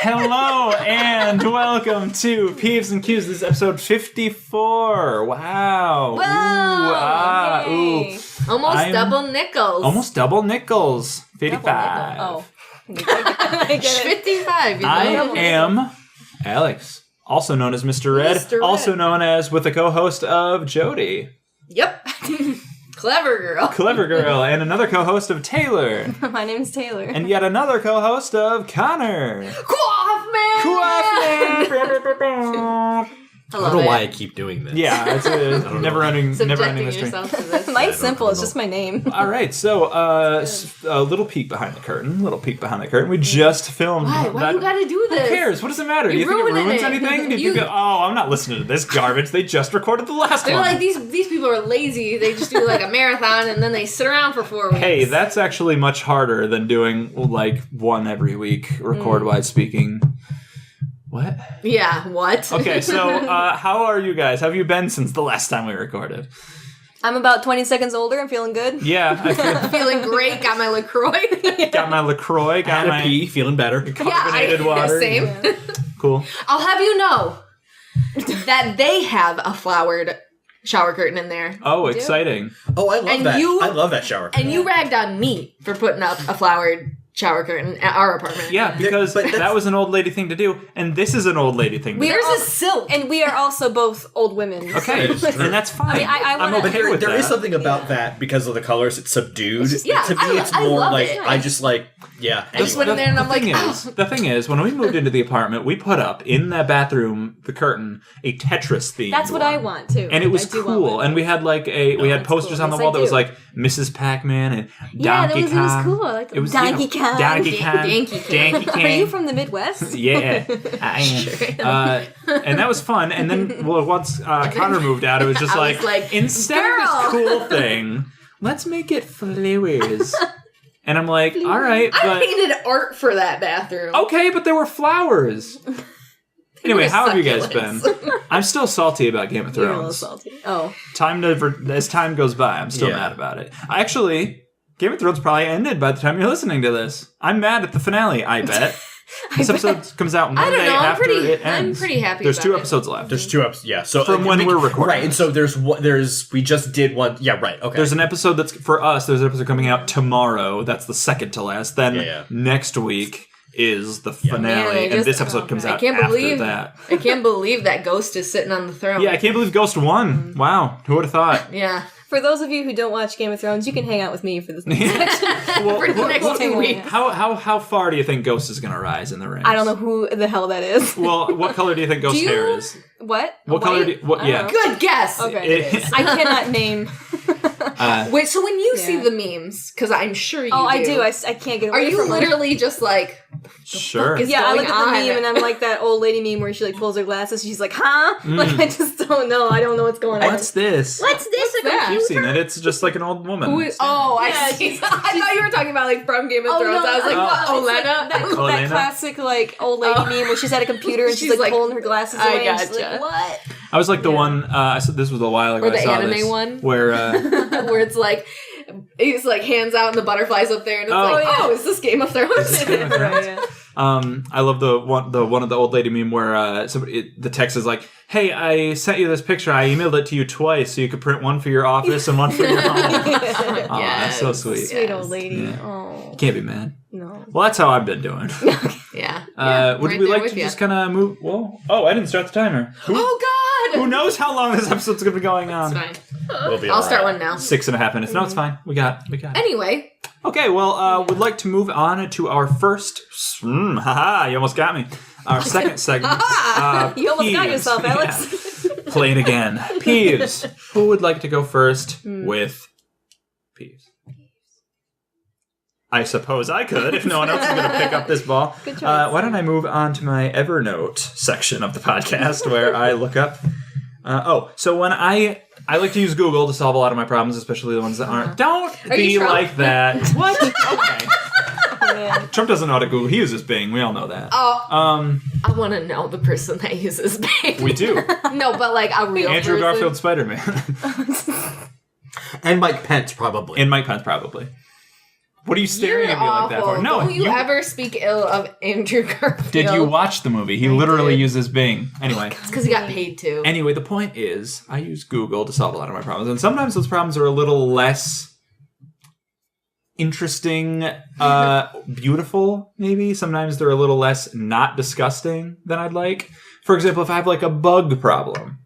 Hello and welcome to Peeves and Qs. This is episode 54. Wow. Whoa. Ooh. Almost double nickels. Almost double nickels. 55. Oh. I get it. 55. I am Alex, also known as Mr. Red, Mr. Red. also known as with the co-host of Jody. Yep. Clever girl. Clever girl, and another co-host of Taylor. My name's Taylor. And yet another co-host of Connor. Quaffman. I don't know why I keep doing this. Yeah, it's a never-ending Subjecting mystery. yourself to this. Mine's simple. It's just my name. All right, so a little peek behind the curtain. We just filmed. Why you gotta do this? Who cares? What does it matter? Do you think it ruining ruins it. anything? Did you go, oh, I'm not listening to this garbage. They just recorded the last They're one. like, these people are lazy. They just do like a marathon and then they sit around for 4 weeks. Hey, that's actually much harder than doing like one every week, record-wise speaking. What? Yeah, what? Okay, so how are you guys? How have you been since the last time we recorded? I'm about 20 seconds older. I'm feeling good. Yeah, I feel, Feeling great. Got my LaCroix. got my LaCroix, got Had a my pee, feeling better. carbonated water. Same. Yeah. Cool. I'll have you know that they have a flowered shower curtain in there. Oh, exciting. Oh, I love And that. you- I love that shower. And you ragged on me for putting up a flowered shower curtain at our apartment. Yeah, because but that was an old lady thing to do, and this is an old lady thing to do. Yours is silk. And we are also both old women. Okay, That is true. and that's fine. I I'm wanna- okay with there that. is something about that because of the colors. It's subdued. It's just- yeah, to me, it's I more love like it. I just like yeah. I just went in there and I'm like, the thing is, when we moved into the apartment, we put up in that bathroom, the curtain, a Tetris theme. That's what I want too. And it was I do cool. want And we had like we had that's posters cool. on the Yes, wall I that was do. like Mrs. Pac-Man and Yeah, Donkey it was Kong. cool. I like that. It was Donkey Kong. Donkey Kong. Donkey Kong. Kong. Are you from the Midwest? Yeah, I am. And that was fun. And then, once Connor moved out, it was just I was like, instead of "Girl." this cool thing, let's make it flowers. And I'm like, all right, I but painted art for that bathroom. okay, but there were flowers. Anyway, were how have you guys succulents. been? I'm still salty about Game of You're a little Thrones. salty. Oh. As time goes by, I'm still Yeah. mad about it. Actually, Game of Thrones probably ended by the time you're listening to this. I'm mad at the finale, I bet. This episode comes out I Monday don't know. after it I'm ends. pretty happy. There's about 2 it. episodes left. There's 2 episodes. Yeah. So From when we're recording right, and this. so we just did one. Yeah. Right. Okay. There's an episode that's for us. There's an episode coming out tomorrow. That's the second to last. Then Yeah. next week is the finale, Man, and just- this episode comes I out can't after believe that. I can't believe that Ghost is sitting on the throne. Yeah, I can't believe Ghost won. Wow, who would have thought? Yeah. For those of you who don't watch Game of Thrones, you can hang out with me for this next section. Well, For the next we'll 2 take weeks. how far do you think Ghost is going to rise in the ranks? I don't know who the hell that is. Well, what color do you think Ghost's Do you- hair is? What? What color White? do you, what? I Yeah. don't know. Good guess. Okay. It- I cannot name. Wait, so when you see Yeah. the memes, because I'm sure you Oh, do. I do. I can't get away Are you from it. literally just like, Sure. is Yeah, I going look at the on? meme and I'm like that old lady meme where she like pulls her glasses. She's like, "Huh?" Like I just don't know. I don't know what's going on. What's this? What's this that? You've seen it. It's just like an old woman. who is, oh, I Yeah, see. I thought you were talking about like from Game of Thrones. I was like, what, it's like Olenna? that Olenna? classic like old lady meme where she's at a computer and she's She's like like, pulling her glasses I away. And she's gotcha. like, what? I was like the one. I said this was a while ago. Or the I saw anime this, one? where Where it's like, he's like hands out and the butterflies up there and it's like, yeah. oh, is this Game of Thrones? Game of Thrones? Yeah. I love the one of the old lady meme where the text is like, "Hey, I sent you this picture. I emailed it to you twice, so you could print one for your office and one for your home." Aw, that's so sweet. Sweet old lady. Yeah. Oh Can't be mad. no. Well, that's how I've been doing. Yeah. Would right we there like with to ya. just kind of move? Well, I didn't start the timer. Oh, God! Who knows how long this episode's gonna be going on? It's fine. We'll be I'll start alright. one now. 6.5 minutes. No, it's fine. We got it. Anyway, Okay, well, we'd like to move on to our first. Haha, you almost got me. Our second segment. You almost got Peeves. yourself, Alex. Yeah. Play it again. Peeves. Who would like to go first with peeves? I suppose I could if no one else is going to pick up this ball. Good choice. Why don't I move on to my Evernote section of the podcast where I look up. So when I like to use Google to solve a lot of my problems, especially the ones that aren't. Don't Are be you Trump? like that. What? Okay. Man. Trump doesn't know how to Google. He uses Bing. We all know that. I want to know the person that uses Bing. We do. No, but like a real Andrew person. Garfield Spider-Man. And Mike Pence, probably. And Mike Pence, probably. What are you staring You're at me like that for? awful. No, Don't you ever speak ill of Andrew Garfield? Did you watch the movie? He literally uses Bing. Anyway. It's because he got paid to. Anyway, the point is, I use Google to solve a lot of my problems. And sometimes those problems are a little less interesting, beautiful, maybe. Sometimes they're a little less not disgusting than I'd like. For example, if I have like a bug problem.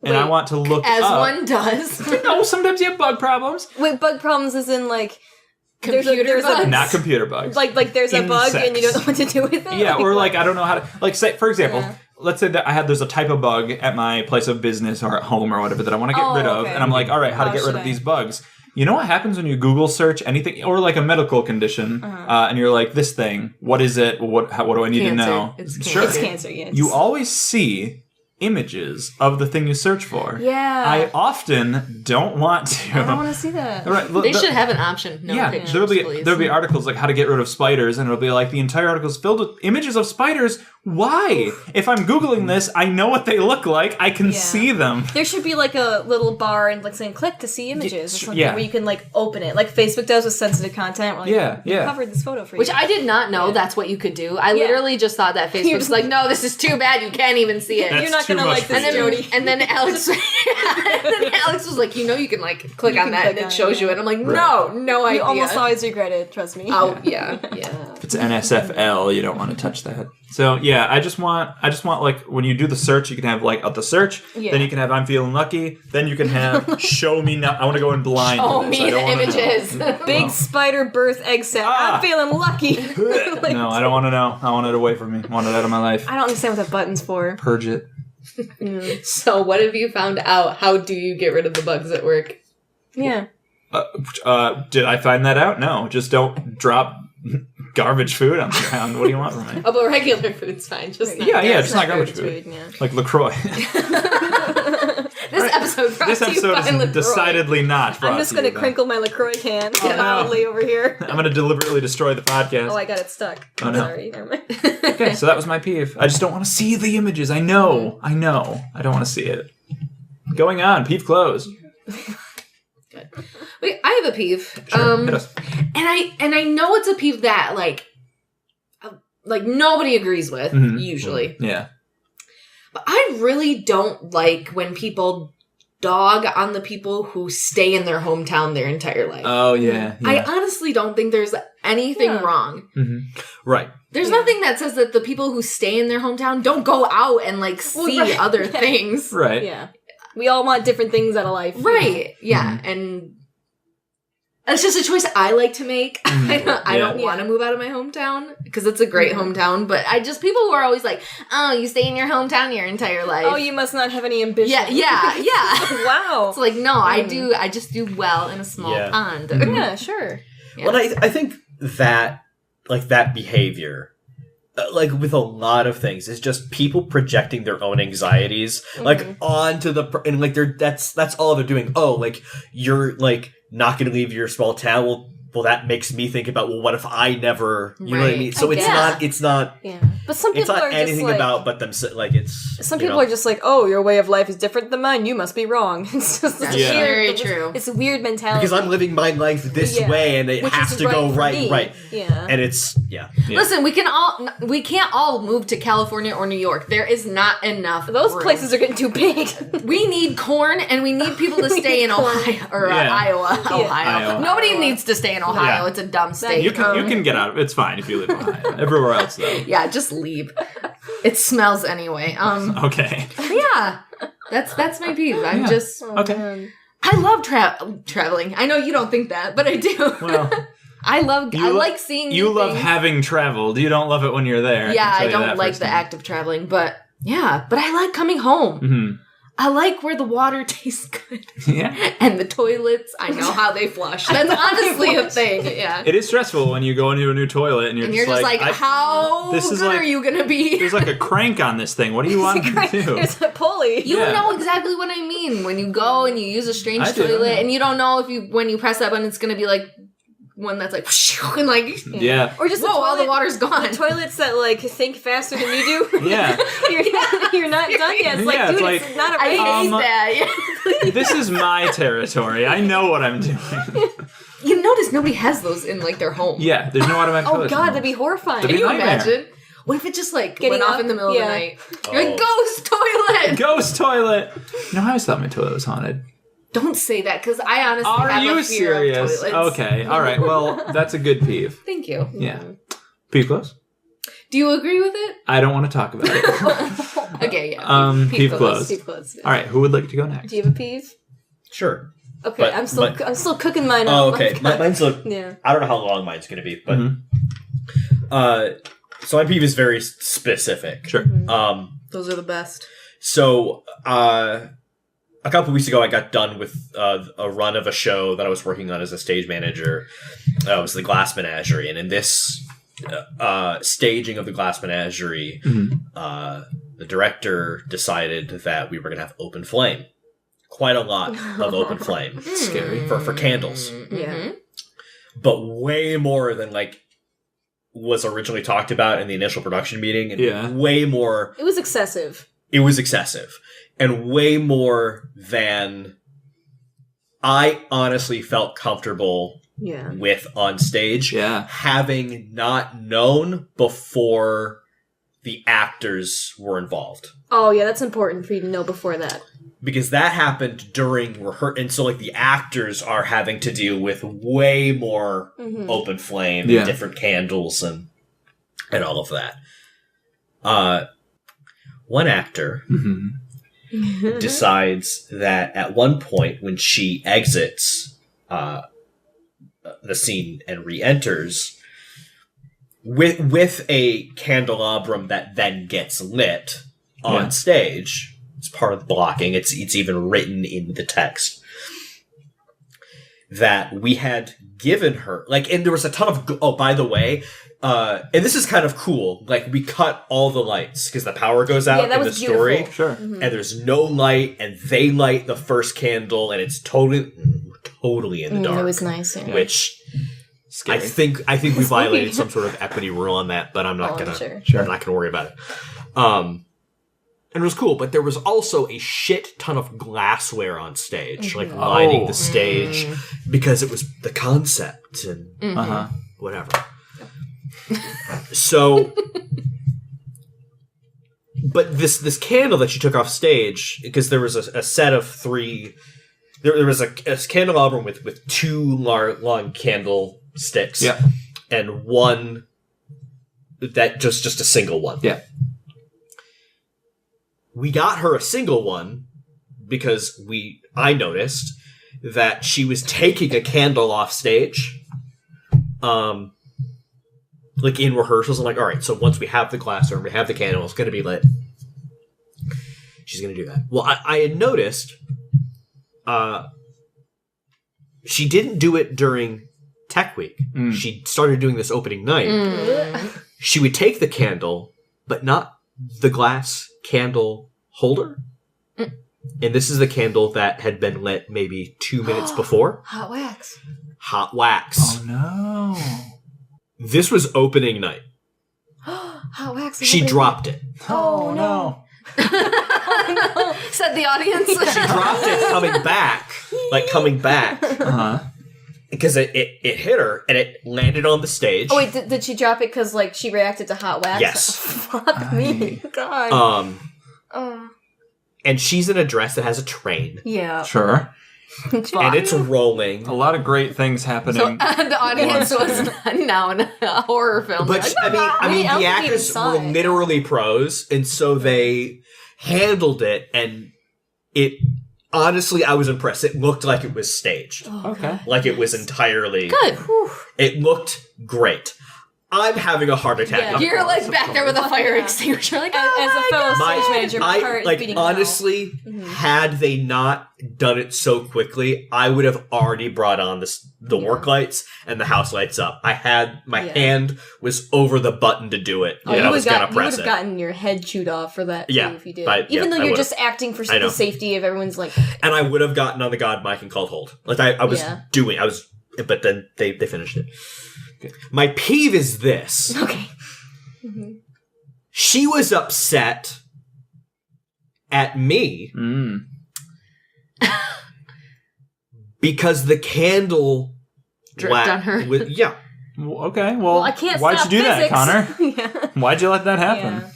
And I want to look as up. one does. No, sometimes you have bug problems. Wait, bug problems is in like Computer bugs? Not computer bugs. like there's a bug and you don't know Insects. what to do with it. Yeah, or like I don't know how to say for example, Yeah. let's say that there's a type of bug at my place of business or at home or whatever that I want to get rid of, okay. and I'm like, all right, how to How get rid should of I? these bugs? You know what happens when you Google search anything or like a medical condition, and you're like, this thing, what is it? What do I need to Cancer. know? It's Sure. It's cancer, yes. You always see images of the thing you search for. Yeah. I often don't want to. I don't want to see that. Right, They should have an option. No pictures, please. there'll be articles like how to get rid of spiders, and it'll be like the entire article is filled with images of spiders. Why? If I'm Googling this, I know what they look like. I can see them. There should be like a little bar and like saying click to see images or something yeah. where you can like open it, like Facebook does with sensitive content. Where, like, Yeah. we covered this photo for you. Which I did not know that's what you could do. I literally just thought that Facebook was like, no, this is too bad. You can't even see it. That's You're not too gonna much like for this, you. Jody. And then Alex, was like, you can like click on can that click and it on shows it, you. yeah. And I'm like, Right. no idea. You almost always regret it. Trust me. Oh yeah. If it's NSFL, you don't want to touch that. So yeah, I just want like when you do the search, you can have like the search. Yeah. Then you can have I'm feeling lucky. Then you can have show me now. I want to go in blind. Show to this. me I don't the wanna know. images. Big spider birth egg sac. Ah. I'm feeling lucky. Like, No, I don't want to know. I want it away from me. I want it out of my life. I don't understand what that button's for. Purge it. So what have you found out? How do you get rid of the bugs at work? Yeah. Did I find that out? No. Just don't drop garbage food on the ground. What do you want from me? Oh, but regular food's fine. Just not Yeah, garbage. just not garbage food. Yeah. Like LaCroix. This episode brought This to you episode by is LaCroix. decidedly not brought I'm just to gonna you by- crinkle my LaCroix can no. loudly over here. I'm gonna deliberately destroy the podcast. Oh, I got it stuck. Oh, no. Sorry. Never mind. Okay, so that was my peeve. I just don't want to see the images. I know. I don't want to see it. Going on, peeve close. Good. Wait, I have a peeve. Sure, hit us. And I know it's a peeve that like nobody agrees with Mhm. usually. Yeah. But I really don't like when people dog on the people who stay in their hometown their entire life. Oh yeah. I yeah. honestly don't think there's anything Yeah. wrong. Right. There's nothing that says that the people who stay in their hometown don't go out and like see right. other Yeah. things. Right. Yeah. We all want different things out of life. Right. Yeah. And it's just a choice I like to make. I don't want to move out of my hometown because it's a great hometown. But people who are always like, oh, you stay in your hometown your entire life. Oh, you must not have any ambition. Yeah. Wow. It's like, no, I do. I just do well in a small pond. Yeah, sure. Yeah. Well, I think that, like, that behavior, like, with a lot of things, is just people projecting their own anxieties, like, onto and, like, that's all they're doing. Oh, like, you're, like, not going to leave your small town. Well, that makes me think about, well, what if I never, you know what I Right. mean? So I it's not, Yeah. But some it's people not are just anything like, about but them, like, it's, some you people know. are just like, oh, your way of life is different than mine. You must be wrong. It's just That's Yeah. very true. It's a weird mentality. Because I'm living my life this Yeah. way, and it Which has is to go for right, me. right. Yeah. And it's, yeah. Listen, we can't all move to California or New York. There is not enough. Those room. places are getting too big. We need corn, and we need people to stay in Ohio or Yeah. Iowa. Ohio. Iowa. Nobody needs to stay in Ohio. Yeah. It's a dumb state. You can get out. It's fine if you live in Ohio. Everywhere else though. Yeah, just leave. It smells anyway. Okay. Yeah, that's my peeve. I'm just. Okay. I love traveling. I know you don't think that, but I do. Well, I like seeing. You new love things. having traveled. You don't love it when you're there. Yeah, can tell I you don't that like the firsthand. act of traveling, but yeah, but I like coming home. Mhm. I like where the water tastes good. Yeah. And the toilets, I know how they flush. That's honestly a thing. Yeah. It is stressful when you go into a new toilet and you're, And you're just like, how this is good like- are you going to be? There's like a crank on this thing. What do you want me to do? There's a pulley. You Yeah. know exactly what I mean. When you go and you use a strange I do, toilet yeah. and you don't know when you press that button, it's going to be like one that's like, and like, Yeah. Or just whoa, all the water's gone. toilets that like think faster than you do. Yeah. you're not done yet. It's like, Yeah, it's dude, like, it's not a I race. hate that. Yeah. This is my territory. I know what I'm doing. You notice nobody has those in like their home. Yeah, there's no automatic Oh toilet. god, that'd be horrifying. That'd Can you nightmare. imagine? What if it just like Getting went off up? in the middle of the Yeah. night? You're like, ghost toilet! Ghost toilet. No, I always thought my toilet was haunted. Don't say that, because I honestly Are have you a fear serious? of toilets. Okay, all right. Well, that's a good peeve. Thank you. Yeah. Peeve close? Do you agree with it? I don't want to talk about it. Okay, yeah. Peeve closed. Peeve closed. All right, who would like to go next? Do you have a peeve? Sure. Okay, But- I'm still cooking mine up. Oh, okay. Mine's Yeah. I don't know how long mine's going to be, but so my peeve is very specific. Sure. Those are the best. So a couple weeks ago, I got done with a run of a show that I was working on as a stage manager. It was the Glass Menagerie, and in this staging of the Glass Menagerie, the director decided that we were going to have open flame. Quite a lot of open flame. Scary. For candles. Yeah. But way more than like was originally talked about in the initial production meeting, and Yeah. way more. It was excessive. It was excessive, and way more than I honestly felt comfortable Yeah. with on stage. Yeah. Having not known before the actors were involved. Oh yeah, that's important for you to know before that. Because that happened during rehearsal, and so like the actors are having to deal with way more open flame, Yeah. and different candles, and all of that. One actor decides that at one point when she exits the scene and re-enters with a candelabrum that then gets lit on stage. It's part of the blocking. It's even written in the text that we had given her. Like, and there was a ton of. Oh, by the way, and this is kind of cool. Like, we cut all the lights because the power goes out that in the was story. beautiful. Sure. And there's no light, and they light the first candle, and it's totally in the dark. It was nice. Yeah. Which Scary. I think we violated some sort of equity rule on that, but I'm not gonna. Sure. I'm not gonna worry about it. And it was cool, but there was also a shit ton of glassware on stage, like lining the stage, because it was the concept and whatever. So, but this candle that she took off stage, because there was a set of three. There was a candelabrum with two long candlesticks, Yeah. and one that just a single one. Yeah. We got her a single one because I noticed that she was taking a candle off stage, like in rehearsals. I'm like, all right, so once we have the glassware, we have the candle, it's going to be lit. She's going to do that. Well, I had noticed, she didn't do it during Tech Week. She started doing this opening night. She would take the candle, but not the glass candle holder. And this is the candle that had been lit maybe 2 minutes before. Hot wax. Hot wax. Oh no. This was opening night. Hot wax. She dropped it. Oh no. Said the audience. She dropped it coming back. Because it hit her and it landed on the stage. Oh wait, did she drop it because like she reacted to hot wax? Yes. Fuck me, God. And she's in a dress that has a train. Yeah. Sure. And it's rolling. A lot of great things happening. The audience was now in a horror film. But I mean, the actors were literally pros, and so they handled it, and it. Honestly, I was impressed. It looked like it was staged. Okay. Like it was entirely good. It looked great. I'm having a heart attack. Yeah. You're like back there with a fire extinguisher, like, As a fellow stage manager, my heart is like beating honestly, had they not done it so quickly, I would have already brought on the work lights and the house lights up. I had my hand was over the button to do it, and I was gonna press you would it. have gotten your head chewed off for that. Yeah, too, if you did. but, Even though I you're would've. just acting for the safety of everyone's like. And I would have gotten on the God mic and called hold. Like I was but then they finished it. Okay. My peeve is this. Okay. She was upset at me because the candle Dripped on her. Yeah. Okay, well, I can't why'd stop you do physics. that, Connor? Yeah. Why'd you let that happen? Yeah.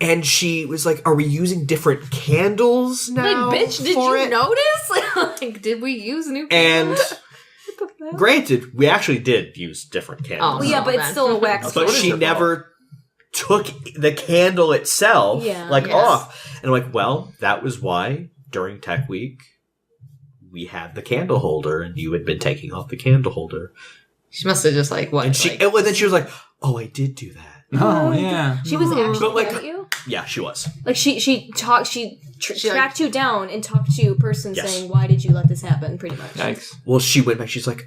And she was like, "Are we using different candles now?" Like, bitch, did for you it?" notice? Like, did we use new And candles? granted, we actually did use different candles. Well, yeah, but it's still a wax. But what is she your never took the candle itself Yes. off. And I'm like, well, that was why during Tech Week we had the candle holder and you had been taking off the candle holder. She must have just like what? And then she was like, "Oh, I did do that." Oh, yeah. She was actually But, like, mad at you? Yeah, she was. Like, she tracked you down and talked to you in person Yes. saying, why did you let this happen, pretty much. Yikes. Well, she went back. She's like,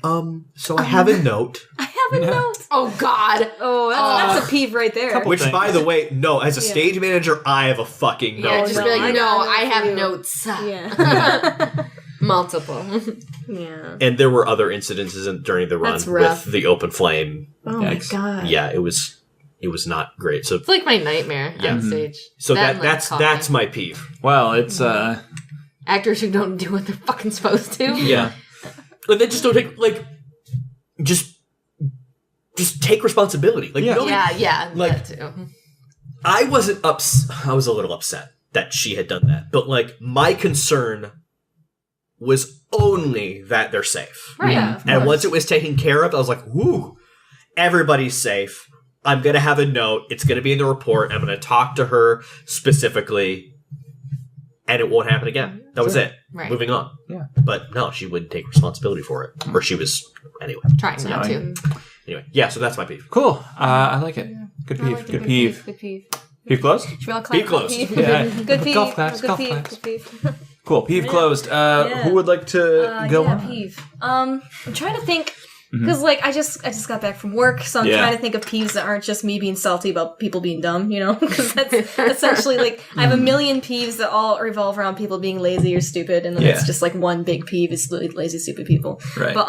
so I have a note. I have a note. Oh God. Oh, that's a peeve right there. Couple- Which, things. by the way, no, as a stage manager, I have a fucking note. Yeah, just no, be like, I no, got a I note have for you. notes. Yeah. Multiple. Yeah. And there were other incidences during the run That's rough. with the open flame. Oh Yikes. my god. Yeah, it was not great. So It's like my nightmare Yeah. on stage. so That and, like, that's coughing. my peeve. Well, it's, Actors who don't do what they're fucking supposed to. yeah. Like they just don't take just take responsibility. Like Yeah. nobody- Yeah, Like- that too. I wasn't I was a little upset that she had done that. But like my concern was only that they're safe. Right. Yeah, of And course. once it was taken care of, I was like, whoo, everybody's safe. I'm going to have a note. It's going to be in the report. I'm going to talk to her specifically, and it won't happen again. That was it. Right. Moving on. Yeah. But no, she wouldn't take responsibility for it. Or she was, anyway. Trying not to. Anyway, yeah, so that's my beef. Cool. I like it. Good I peeve. like the Good peeve. Good peeve. Peeve closed? Should we all clap Peeve for closed. peeve? Yeah. Good peeve. Golf claps, Good golf peeve. claps. Good peeve. Cool. Peeve closed. Who would like to go yeah, on? peeve. I'm trying to think because like I just got back from work, so I'm Yeah. trying to think of peeves that aren't just me being salty about people being dumb, you know? Because that's essentially like I have a million peeves that all revolve around people being lazy or stupid, and then Yeah. it's just like one big peeve is lazy, stupid people. Right. But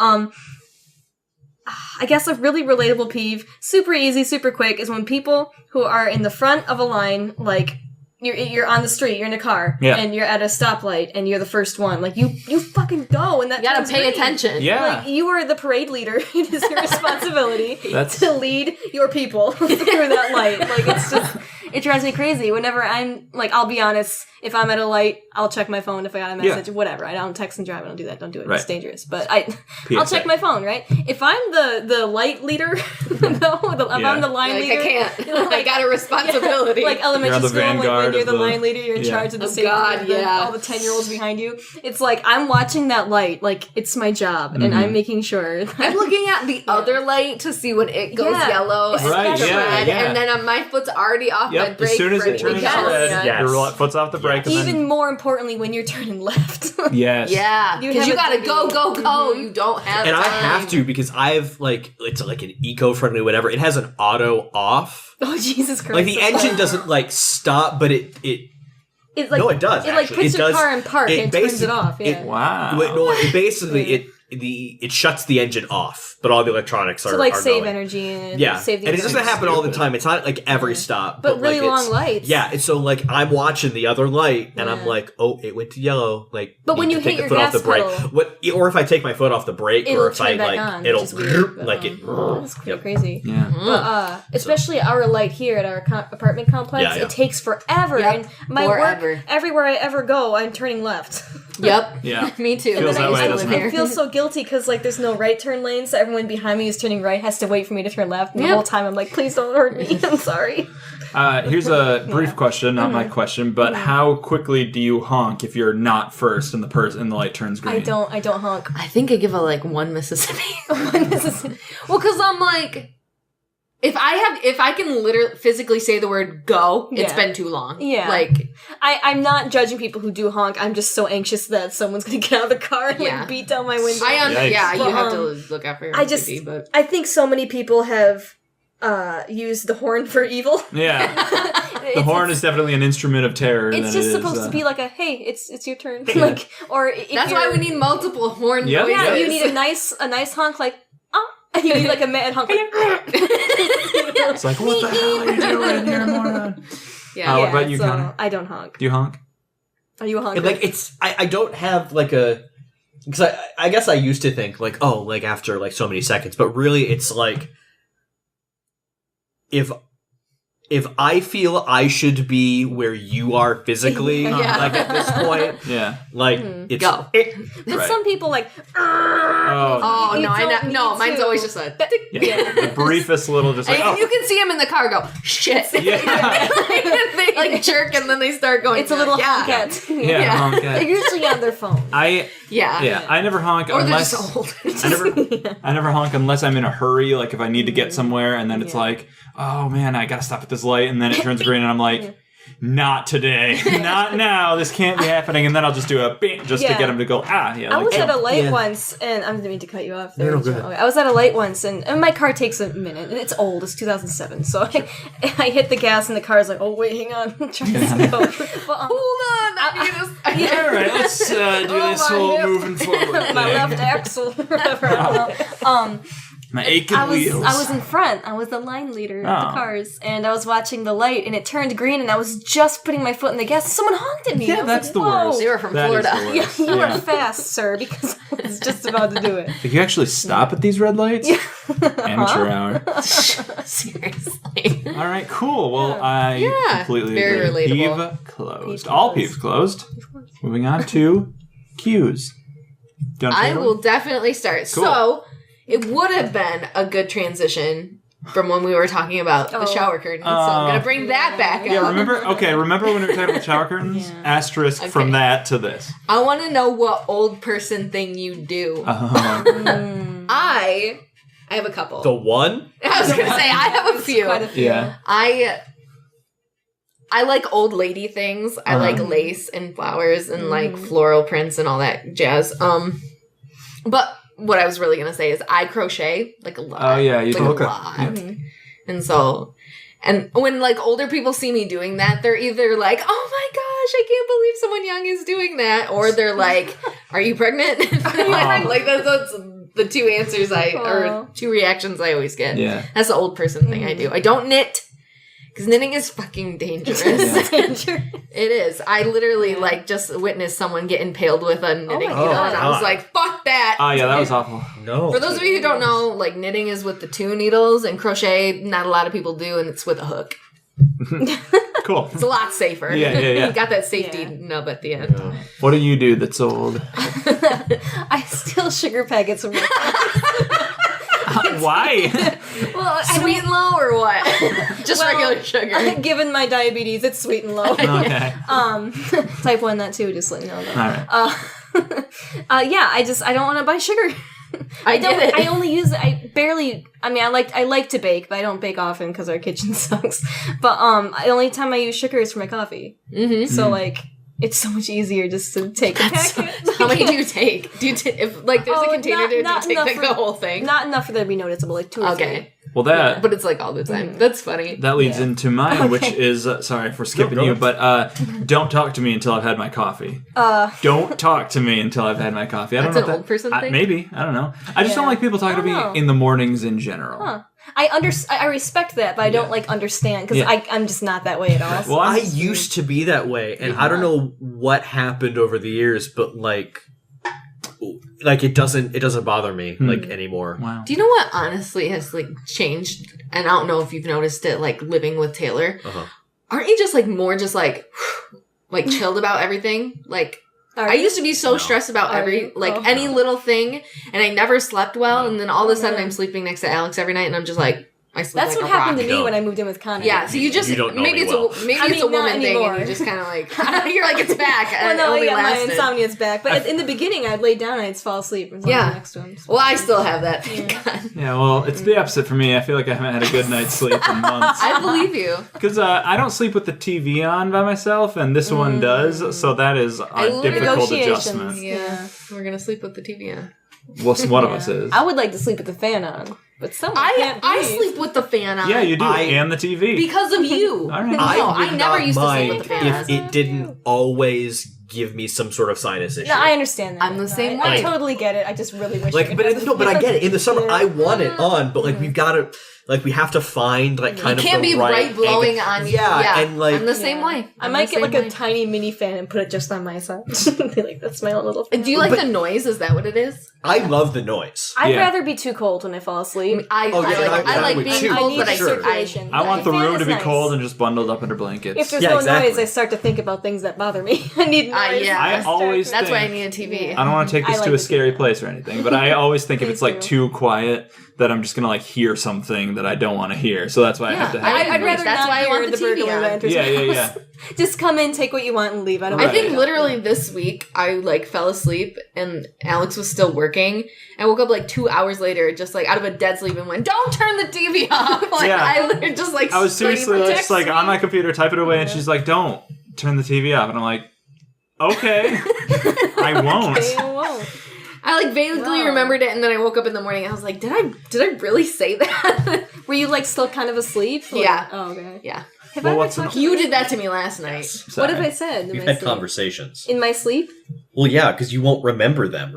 I guess a really relatable peeve, super easy, super quick, is when people who are in the front of a line, like you're on the street, you're in a car, Yeah. and you're at a stoplight, and you're the first one. Like you fucking go, and that You gotta turns pay green. attention. Yeah. Like you are the parade leader. It is your responsibility That's- to lead your people through that light. Like it's just, it drives me crazy. Whenever I'm like, I'll be honest, if I'm at a light, I'll check my phone if I got a message, whatever. I don't text and drive. I don't do that. Don't do it. Right. It's dangerous. But I'll PSA. check my phone, right? If I'm the light leader, if I'm the line Like, leader, I can't. you know, I got a responsibility. like elementary You're on the school, like when vanguard you're of the line leader, you're in yeah. charge of the Oh, safety God, of yeah. all the 10-year-olds behind you. It's like I'm watching that light, like it's my job, and I'm making sure. That I'm looking at the other light to see when it goes Yeah. yellow and Right, turns yeah, red, yeah. and then my foot's already off Yep. my brake. As soon as it ready to turns go. red, Yes. your foot's off the brake. And Even more importantly, when you're turning left. yes. Yeah, You because have you a gotta duty. go. You don't have And time. I have to because I've like it's like an eco-friendly whatever. It has an auto off. Oh Jesus Christ! Like the engine doesn't like stop, but it It's like, no, it does. It like actually. puts it your does, car in park and turns it off. Yeah. Wow. It basically it shuts the engine off, but all the electronics are So like are save going. energy and Yeah, save the and it doesn't environment. happen all the time. It's not like every stop, But really like, long it's- lights. Yeah, and so like I'm watching the other light, and I'm Yeah. like, oh, it went to yellow. Like, But when need you to hit take the your foot off the gas brake, pedal- or if I take my foot off the brake, It'll or if I turn back like, on, it'll which is weird, but, like it. That's pretty Yep. crazy. Yeah. But especially our light here at our apartment complex, Yeah, yeah. it takes forever. Yep. And my Forever. work, everywhere I ever go, I'm turning left. Yep. Yeah. Me too. Feels that way, I doesn't it? feel so guilty because like there's no right turn lane, so everyone behind me is turning right, has to wait for me to turn left. And Yep. the whole time I'm like, please don't hurt me. I'm sorry. Here's a brief question, not Mm-hmm. my question, but how quickly do you honk if you're not first and the light turns green? I don't honk. I think I give a like one Mississippi. Mississippi. Well, because I'm like, if I can literally physically say the word go, it's Yeah. been too long. Yeah. Like, I'm not judging people who do honk. I'm just so anxious that someone's gonna get out of the car and Yeah. like beat down my window. Yikes. yeah, you But, have to look out for your I just- OCD, but I think so many people have used the horn for evil. Yeah. The horn is definitely an instrument of terror. It's just supposed to be like a hey, it's your turn. Like, or if that's why we need multiple horn noises. Yeah, you need a nice honk like and you need like a mad honk like it's like what the hell are you doing here, moron? Yeah. What about you, so Connor? I don't honk. Do you honk? Are you a honker? Like I don't have like a because I guess I used to think like like after like so many seconds, but really it's like if I feel I should be where you are physically, like at this point, like it's go. But some people like. Oh no, mine's always just a. The briefest little just like. And you can see him in the car go shit. Yeah. They like jerk and then they start going. It's a little honket. Honket. They're usually on their phone. I never honk unless they're just old. I never honk unless I'm in a hurry, like if I need to get somewhere, and then it's like, oh man, I gotta stop at this light, and then it turns green, and I'm like, not today, not now, this can't be happening, and then I'll just do a bing just to get him to go, I was at a light once, and I didn't mean to cut you off there. No, go ahead. I was at a light once, and my car takes a minute, and it's old, it's 2007, so I hit the gas, and the car's like, oh wait, hang on, I'm trying to go. But, hold on, alright, let's do this whole moving forward my left axle, whatever. My aching wheels. I was in front. I was the line leader of the cars, and I was watching the light, and it turned green, and I was just putting my foot in the gas. Someone honked at me. Yeah, that's the worst. They were from Florida. You were fast, sir, because I was just about to do it. Did you actually stop at these red lights? Amateur hour. Seriously. All right, cool. Well, I completely very agree. relatable. Peeve closed. All peeves closed. Moving on to Qs. I will definitely start. Cool. So, it would have been a good transition from when we were talking about the shower curtains. So I'm going to bring that back up. Yeah, remember when we were talking about shower curtains? Asterisk from that to this. I want to know what old person thing you do. I have a couple. the one. I was going to say, I have a few. Quite a few. Yeah. I like old lady things. I like lace and flowers and like floral prints and all that jazz. But what I was really going to say is I crochet like a lot. Oh, yeah. You like look a lot. And so, and when like older people see me doing that, they're either like, oh my gosh, I can't believe someone young is doing that. Or they're like, are you pregnant? Like that's the two answers or two reactions I always get. Yeah. That's the old person thing I do. I don't knit. Because knitting is fucking dangerous. It is. I literally like just witnessed someone get impaled with a knitting needle, and I was like, "Fuck that!" Oh yeah, that was awful. No. For those of you who don't know, like knitting is with the two needles, and crochet not a lot of people do, and it's with a hook. Cool. It's a lot safer. Yeah. You got that safety nub at the end. What do you do that's old? I steal sugar packets from Why? Well, Sweet and low or what? Just regular sugar. Given my diabetes, it's sweet and low. Okay. Type 1, that too, just let you know. All right. Yeah, I don't want to buy sugar. I get it. I only use it. I like to bake, but I don't bake often because our kitchen sucks. But the only time I use sugar is for my coffee. So like, it's so much easier just to take a packet. How many do you take? Do you if like there's a container there? Do you take like the whole thing? Not enough for them to be noticeable, like 2 or 3. Well, that but it's like all the time. That's funny. that leads into mine, which is sorry for skipping you, but don't talk to me until I've had my coffee. Don't talk to me until I've had my coffee. I don't That's know an old person thing? Maybe I don't know. I just don't like people talking to me in the mornings in general. I respect that, but I don't like understand because I'm just not that way at all. Well, I used to be that way, and I don't know what happened over the years, but like it doesn't bother me like anymore. Wow. Do you know what honestly has like changed? And I don't know if you've noticed it, like living with Taylor. Aren't you just like more just like chilled about everything? Like I used to be so stressed about any little thing, and I never slept well. And then all of a sudden, I'm sleeping next to Alex every night, and I'm just like, I sleep. That's like what a happened rock. to me when I moved in with Connor. Yeah, so you just You don't know maybe me it's well. it's a woman thing, and you just kind of like you're like it's back. Well, no, it only my lasted. insomnia's back. But in the beginning, I'd lay down and I'd fall asleep. And next to him. Well, I still have that. Thank God. Yeah, well, it's the opposite for me. I feel like I haven't had a good night's sleep in months. I believe you. Because I don't sleep with the TV on by myself, and this one does, so that is a difficult adjustment. Yeah, we're gonna sleep with the TV on. Well, one of us is. I would like to sleep with the fan on. But I sleep with the fan on. Yeah, you do, and the TV. Because of you. All right. I never used to sleep with the fan on. if it didn't always give me some sort of sinus issue. No, I understand that. I'm the same way. I totally get it. I just really wish Like, but I get it. In the summer, I want it on, but like we've got to, like we have to find like kind of. You can't be right blowing on you. Yeah, and like I'm the same way. I might get like a tiny mini fan and put it just on my side. Be like, that's my own little fan. Do you like the noise? Is that what it is? I love the noise. I'd rather be too cold when I fall asleep. I like being cold, but I want the room to be cold and just bundled up under blankets. If there's no noise, I start to think about things that bother me. I need noise. I always that's why I need a TV. I don't want to take this to a scary place or anything, but I always think if it's like too quiet that I'm just gonna like hear something that I don't want to hear. So that's why I have to have I'd rather that's not why I hear want the burglar that enters my house. Just come in, take what you want, and leave. I think literally this week I like fell asleep and Alex was still working. I woke up like 2 hours later, just like out of a dead sleep, and went, "Don't turn the TV off!" Like I literally just like I was seriously just like on my computer, type it away, and she's like, "Don't turn the TV off," and I'm like, "Okay, I won't." Okay, I won't. I like vaguely remembered it, and then I woke up in the morning and I was like, did I really say that? Were you like still kind of asleep? Or? Yeah. Oh, okay. Yeah. Have I ever talked You did that to me last night. What have I said? We've had conversations. In my sleep? Well, yeah, because you won't remember them.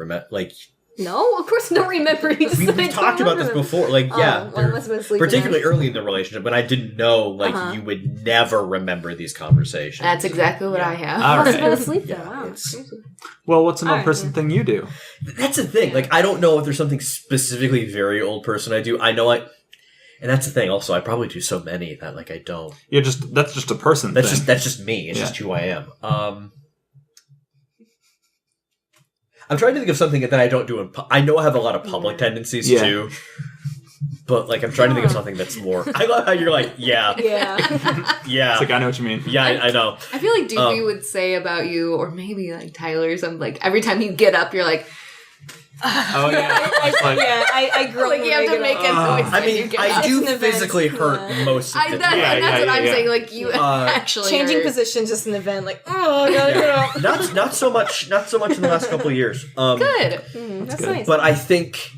No, of course I don't remember. We talked about this before. Like, particularly then. early in the relationship, when I didn't know, like, you would never remember these conversations. That's exactly what I have. All I must have been right. asleep though. Wow. Well, what's an old person thing you do? That's the thing. Like, I don't know if there's something specifically very old person I do. I know and that's the thing. Also, I probably do so many that like I don't. That's just a person. That's just me. It's just who I am. I'm trying to think of something that I don't do. I know I have a lot of public tendencies too, but like I'm trying to think of something that's more. I love how you're like, yeah. It's like I know what you mean. Yeah, I know. I feel like Doopy would say about you, or maybe like Tyler, something like every time you get up, you're like. Oh yeah, I grow like you have to make a noise. I mean, I do physically hurt most of the time. That's what I'm saying. Like you actually changing positions just an event. Like I gotta get up. Not so much in the last couple of years. Good. That's nice. But I think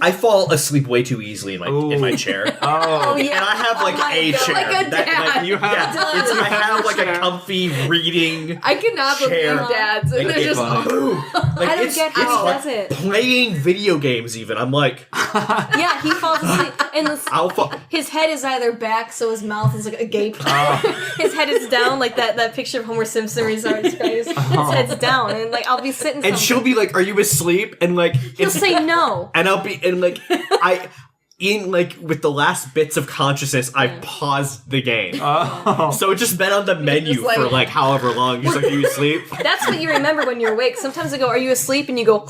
I fall asleep way too easily in my chair. Oh yeah. And I have like a chair. Like a dad. You have. I have like a comfy reading. I cannot believe dads. And Like, they're just like, I don't get how he does it. Playing video games even. I'm like, yeah, he falls asleep, and his head is either back, so his mouth is like agape. His head is down, like that picture of Homer Simpson where he's on his face. His head's down, and like I'll be sitting, and she'll be like, "Are you asleep?" And like, he'll say no, and I'll be, and like, with the last bits of consciousness, I paused the game. So it's just been on the menu for like however long. He's like, "Are you asleep?" That's what you remember when you're awake. Sometimes I go, "Are you asleep?" And you go.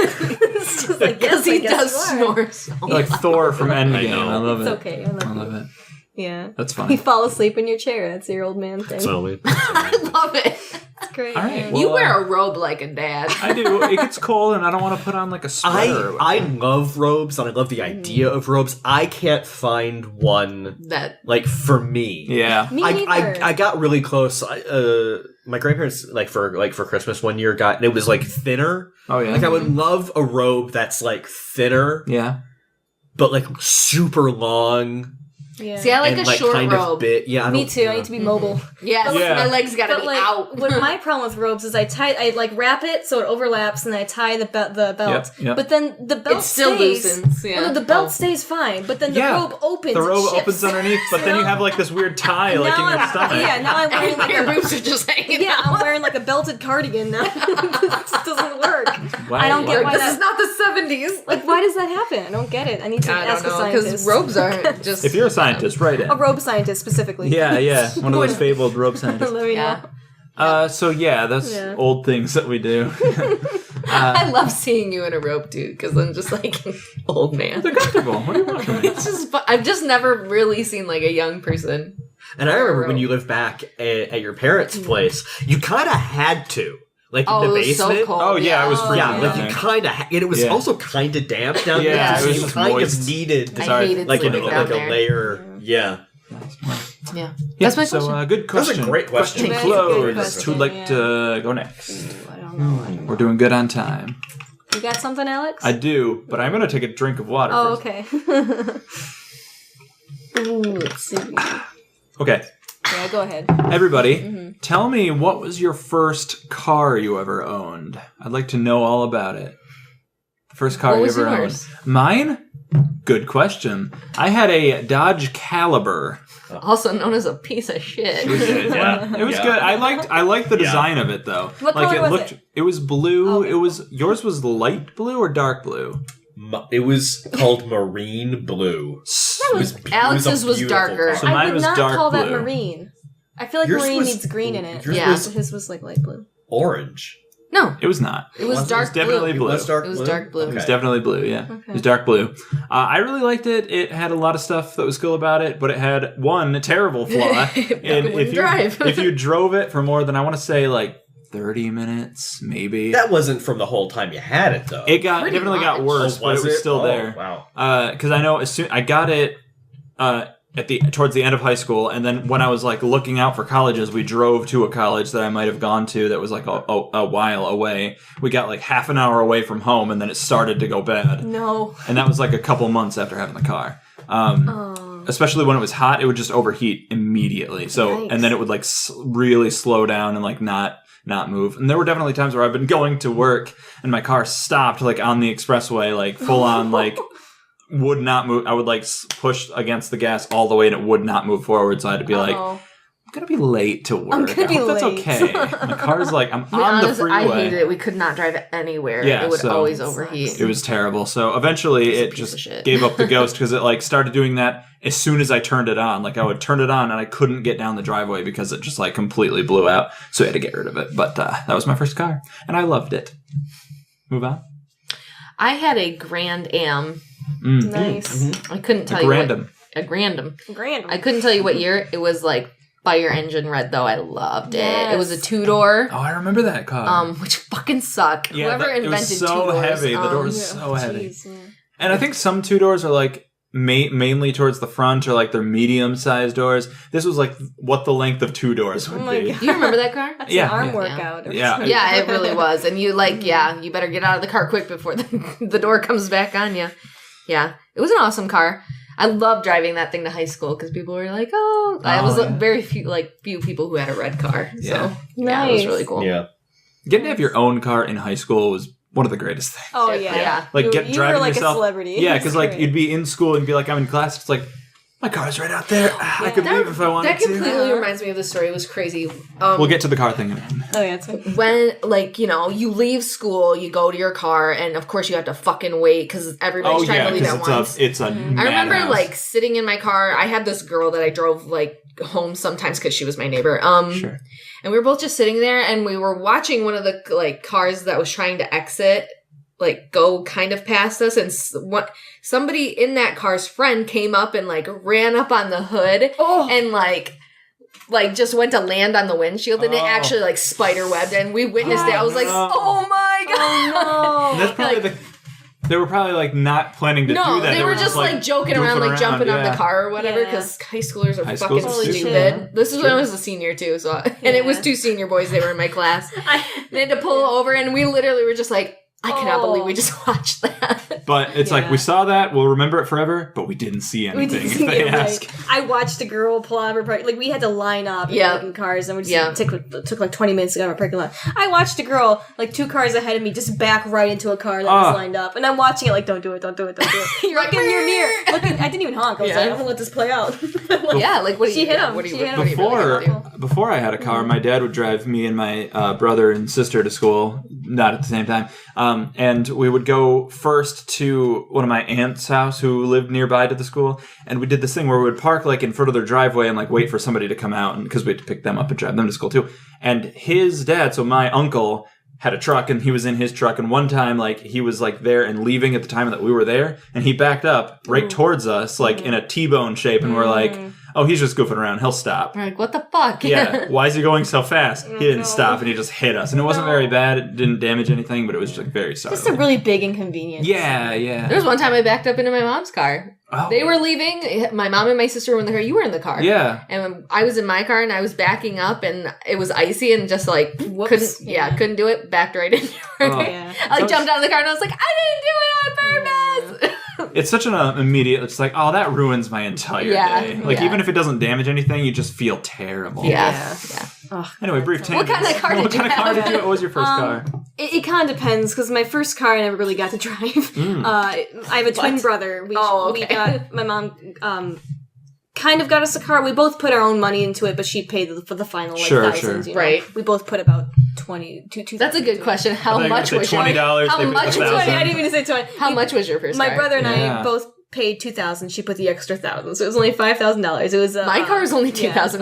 It's just like, because he does snore. Like Thor from Endgame. I love it. It's okay. I love it. Yeah. That's funny. You fall asleep in your chair. That's your old man thing. I love it. It's great. All right. Yeah. Well, You wear a robe like a dad. I do. It gets cold, and I don't want to put on like a sweater. I love robes, and I love the idea of robes. I can't find one That like for me. Yeah. Me neither. I got really close. My grandparents for Christmas one year got, and it was like thinner. Oh yeah. Like I would love a robe that's like thinner, Yeah. but like super long. Yeah. see, I like and a short kind robe. of bit. Yeah, Me too. I need to be mobile. Yes, Yeah. my legs gotta But be like, out. my problem with robes is I like wrap it so it overlaps, and I tie the belt. Yep. But then the belt It still stays. loosens. Yeah. No, the belt stays fine, but then the robe opens. The robe and shifts. opens underneath, but then you have like this weird tie like in your stomach. Yeah, now I'm wearing like Your boobs are just hanging yeah, out. I'm wearing like a belted cardigan now. This doesn't work. Why- I don't get why This that. is not the 70s. Like, why does that happen? I don't get it. I need to I ask don't a know, scientist. because robes aren't just... If you're a scientist, write in. A robe scientist specifically. Yeah. One of those fabled robe scientists. Let me Yeah. know. So yeah, that's old things that we do. I love seeing you in a robe, dude, because I'm just like an old man. They're comfortable. What do you want from me? It's just, I've just never really seen like a young person. And I remember when you lived back at your parents' place, you kind of had to. Like in the it was basement. so cold. Oh yeah, it was freezing. Yeah, like down you there. kind of, and it was also kind of damp down there. Yeah, so it was you just kind moist. of needed I hated like sleeping down a there. layer. Yeah. Yeah. That's my question. So good question. That was a great question. That is a good Closed. question, Who'd like yeah. to go next? I don't know. We're doing good on time. You got something, Alex? I do, but I'm going to take a drink of water first. Okay. Ooh, let's see. Okay. Yeah, go ahead. Everybody, tell me what was your first car you ever owned? I'd like to know all about it. The first car you ever owned. Mine? Good question. I had a Dodge Caliber. Also known as a piece of shit. Yeah, it was good. I liked the design of it though. What color was it? It was blue. Okay. Yours was light blue or dark blue? It was called marine blue. Alex's was darker. So mine I would was not dark call that blue. marine. I feel like Yours marine was- needs green in it. yours Yeah. was His was like light blue. orange. No, It was not. it was dark definitely blue. blue. It was dark It was blue? dark blue. It was Okay. definitely blue, yeah. Okay. It was dark blue. I really liked it. It had a lot of stuff that was cool about it, but it had one terrible flaw. It wouldn't drive. if you drove it for more than, I want to say, like 30 minutes, maybe. That wasn't from the whole time you had it, though. It Pretty definitely got much. worse, but it was still there. Wow. Because I know as soon I got it towards the end of high school, and then when I was like looking out for colleges, we drove to a college that I might have gone to that was like a while away. We got like half an hour away from home, and then it started to go bad. No. And that was like a couple months after having the car. Especially when it was hot, it would just overheat immediately. So Yikes. and then it would like really slow down and like not move. And there were definitely times where I've been going to work and my car stopped like on the expressway, like full on like would not move. I would like push against the gas all the way and it would not move forward. So I had to be like, Uh-oh. I'm gonna be late to work. I'm gonna be I hope that's late. okay. My car's like I'm To be on honest, the freeway. I hated it. We could not drive it anywhere. Yeah, it would so- always That overheat. sucks. It was terrible. So eventually it piece just of shit. gave up the ghost because it like started doing that as soon as I turned it on. Like I would turn it on and I couldn't get down the driveway because it just like completely blew out. So I had to get rid of it. But that was my first car and I loved it. Move on. I had a Grand Am. Nice. I couldn't tell Random. you what. A Grandam. Grand. I couldn't tell you what year. It was like fire engine red though. I loved it. Yes. It was a 2-door. Oh, I remember that car. Which fucking suck. Yeah, Whoever it invented was so 2-doors. heavy. The door was Yeah. so heavy. Jeez, yeah. And I think some 2-doors are like mainly towards the front or like they're medium-sized doors. This was like what the length of 2 doors would Oh my be. God. You remember that car? That's Yeah, an arm yeah. workout. or Yeah. something. Yeah, it really was. And you like, yeah, you better get out of the car quick before the door comes back on you. Yeah, it was an awesome car. I loved driving that thing to high school because people were like, I was yeah. very few people who had a red car. So Yeah. yeah, it was Nice. really cool. Yeah. Getting to have your own car in high school was one of the greatest things. Oh yeah. Yeah. Like you driving were like yourself. a celebrity. Yeah, It's because like great. you'd be in school and be like, I'm in class. It's like my car's right out there. I could leave if I wanted That completely to. reminds me of the story. It was crazy. We'll get to the car thing in a minute. Oh yeah, it's fine. When, like, you know, you leave school, you go to your car, and of course you have to fucking wait because everybody's trying to leave at once. It's a I remember, madhouse. like, sitting in my car. I had this girl that I drove, like, home sometimes because she was my neighbor. Sure. And we were both just sitting there, and we were watching one of the, like, cars that was trying to exit, like, go kind of past us, and somebody in that car's friend came up and, like, ran up on the hood and, like just went to land on the windshield, and it actually, like, spider webbed, and we witnessed it. I was like, oh my god! And that's probably they were probably like not planning to do No, that. they were just like joking around, like jumping on the yeah. car or whatever, Yeah. because high schoolers are High fucking schoolers are stupid. stupid. This is when I was a senior too, so and it was 2 senior boys. They were in my class. They had to pull over, and we literally were just like, I cannot believe we just watched that. But it's like we saw that, we'll remember it forever, but we didn't see We anything. didn't if see they it, ask. right. I watched a girl pull out of her parking. Like we had to line up in cars, and we just took like 20 minutes to get out of our parking lot. I watched a girl like 2 cars ahead of me just back right into a car that was lined up, and I'm watching it like, don't do it, don't do it, don't do it. You're like, you're near. Look, I didn't even honk. I was like, I'm gonna let this play out. Yeah, like what do She you hit do? him. What do you She hit what him. do you really gonna do? Before I had a car, my dad would drive me and my brother and sister to school, not at the same time, and we would go first to one of my aunt's house who lived nearby to the school, and we did this thing where we would park like in front of their driveway and like wait for somebody to come out, and because we had to pick them up and drive them to school too. And his dad, so my uncle, had a truck, and he was in his truck, and one time like he was like there and leaving at the time that we were there, and he backed up right towards us like in a T-bone shape, and we're like, oh, he's just goofing around. He'll stop. We're like, what the fuck? Yeah, why is he going so fast? He didn't stop, and he just hit us. And it wasn't very bad. It didn't damage anything, but it was just like very sorry. Just a really big inconvenience. Yeah, yeah. There was one time I backed up into my mom's car. Oh. They were leaving. My mom and my sister were in the car. You were in the car. Yeah. And I was in my car and I was backing up and it was icy and just like Whoops. couldn't do it. Backed right into her. Oh. Yeah. I like, jumped out of the car and I was like, I didn't do it on purpose. It's such an immediate, it's like, oh, that ruins my entire day. Like, yeah. even if it doesn't damage anything, you just feel terrible. Yeah. Oh, Anyway, brief tangent. What kind of car did you have? What was your first car? It kind of depends, because my first car I never really got to drive. I have a twin brother. We got, my mom kind of got us a car. We both put our own money into it, but she paid for the final thousands. You know? Right. We both put about 20. That's a good question. How much was your $20? How much was I didn't mean to say 20. How much was your first My car? brother and I both paid $2,000. She put the extra $1,000, so it was only $5,000. It was my car was only $2,000.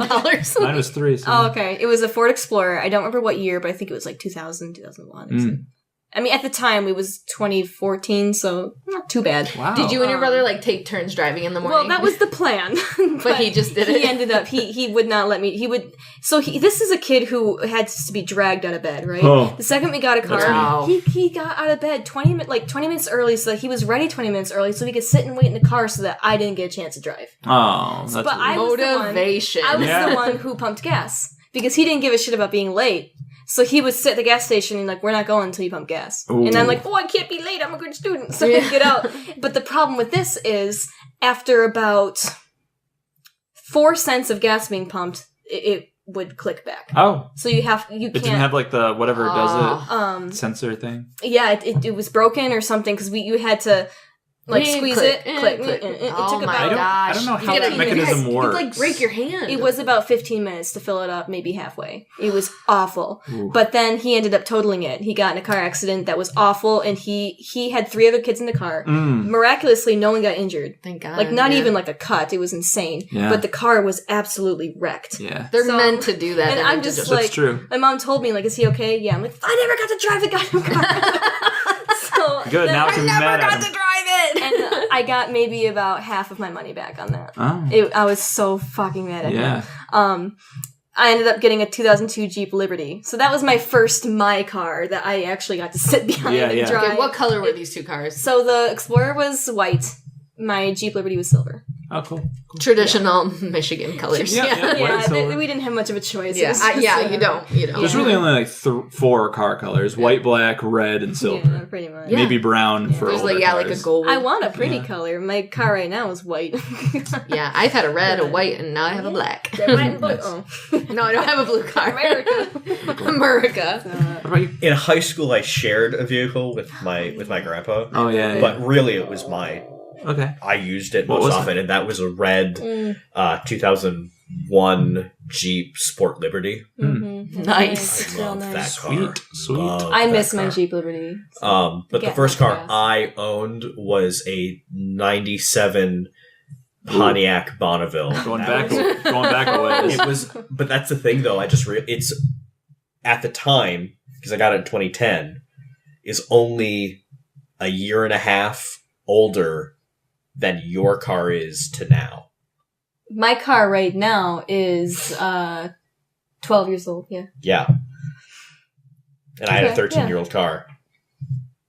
Mine was $3,000. So. Oh, okay. It was a Ford Explorer. I don't remember what year, but I think it was like 2000, 2001. I mean, at the time, it was 2014, so not too bad. Wow. Did you and your brother like take turns driving in the morning? Well, that was the plan. but he just did it. He ended up, he would not let me, this is a kid who had to be dragged out of bed, right? Oh. The second we got a car, Wow. he got out of bed 20 minutes early, so that he was ready 20 minutes early, so he could sit and wait in the car so that I didn't get a chance to drive. Oh, that's But weird. I was Motivation. I was Yeah. the one who pumped gas, because he didn't give a shit about being late. So he would sit at the gas station and like, we're not going until you pump gas. Ooh. And I'm like, oh, I can't be late. I'm a good student. So I get out. But the problem with this is after about 4 cents of gas being pumped, it would click back. Oh. So you can't. It didn't have like the whatever does it sensor thing? Yeah, it was broken or something because you had to like squeeze click, it, click. click. It Oh took my about. I don't know how that mechanism You works. could like break your hand. It was about 15 minutes to fill it up, maybe halfway. It was awful. Ooh. But then he ended up totaling it. He got in a car accident that was awful, and he had 3 other kids in the car. Miraculously, no one got injured. Thank God. Like, not even like a cut. It was insane. Yeah. But the car was absolutely wrecked. Yeah. They're So- meant to do that. And They're I'm meant to just do it. like, true. my mom told me, like, is he okay? Yeah. I'm like, I never got to drive the goddamn car. So Good, then now I can be mad at him. drive it. and I got maybe about half of my money back on that. Oh. I was so fucking mad at Yeah. him. I ended up getting a 2002 Jeep Liberty. So that was my first car that I actually got to sit behind Yeah, and yeah. drive. Okay, what color were these two cars? So the Explorer was white. My Jeep Liberty was silver. Oh, cool. Traditional Michigan colors. Yeah, yeah. White Yeah, and silver. we didn't have much of a choice. It Yeah, was just, you don't. You don't. There's really only like 4 car colors: white, black, red, and silver. Yeah, pretty much. Maybe brown for There's older like like a cars. gold. I want a pretty color. My car right now is white. Yeah, I've had a red, a white, and now I have a black. White and blue. Oh. No, I don't have a blue car. America. What about you? In high school, I shared a vehicle with my grandpa. Oh yeah. But really, it was mine. Okay. I used it What most was often, and that was a red 2001 Jeep Sport Liberty. Nice. I love that car. Sweet. Love I that miss my car. Jeep Liberty. But the Get first my car gas. I owned was a '97 Pontiac Bonneville. Going That back a ways. it was, but that's the thing though. I just it's at the time because I got it in 2010 is only a year and a half older than your car is to now. My car right now is 12 years old. Yeah, Yeah, and I had a Okay, 13-year-old car.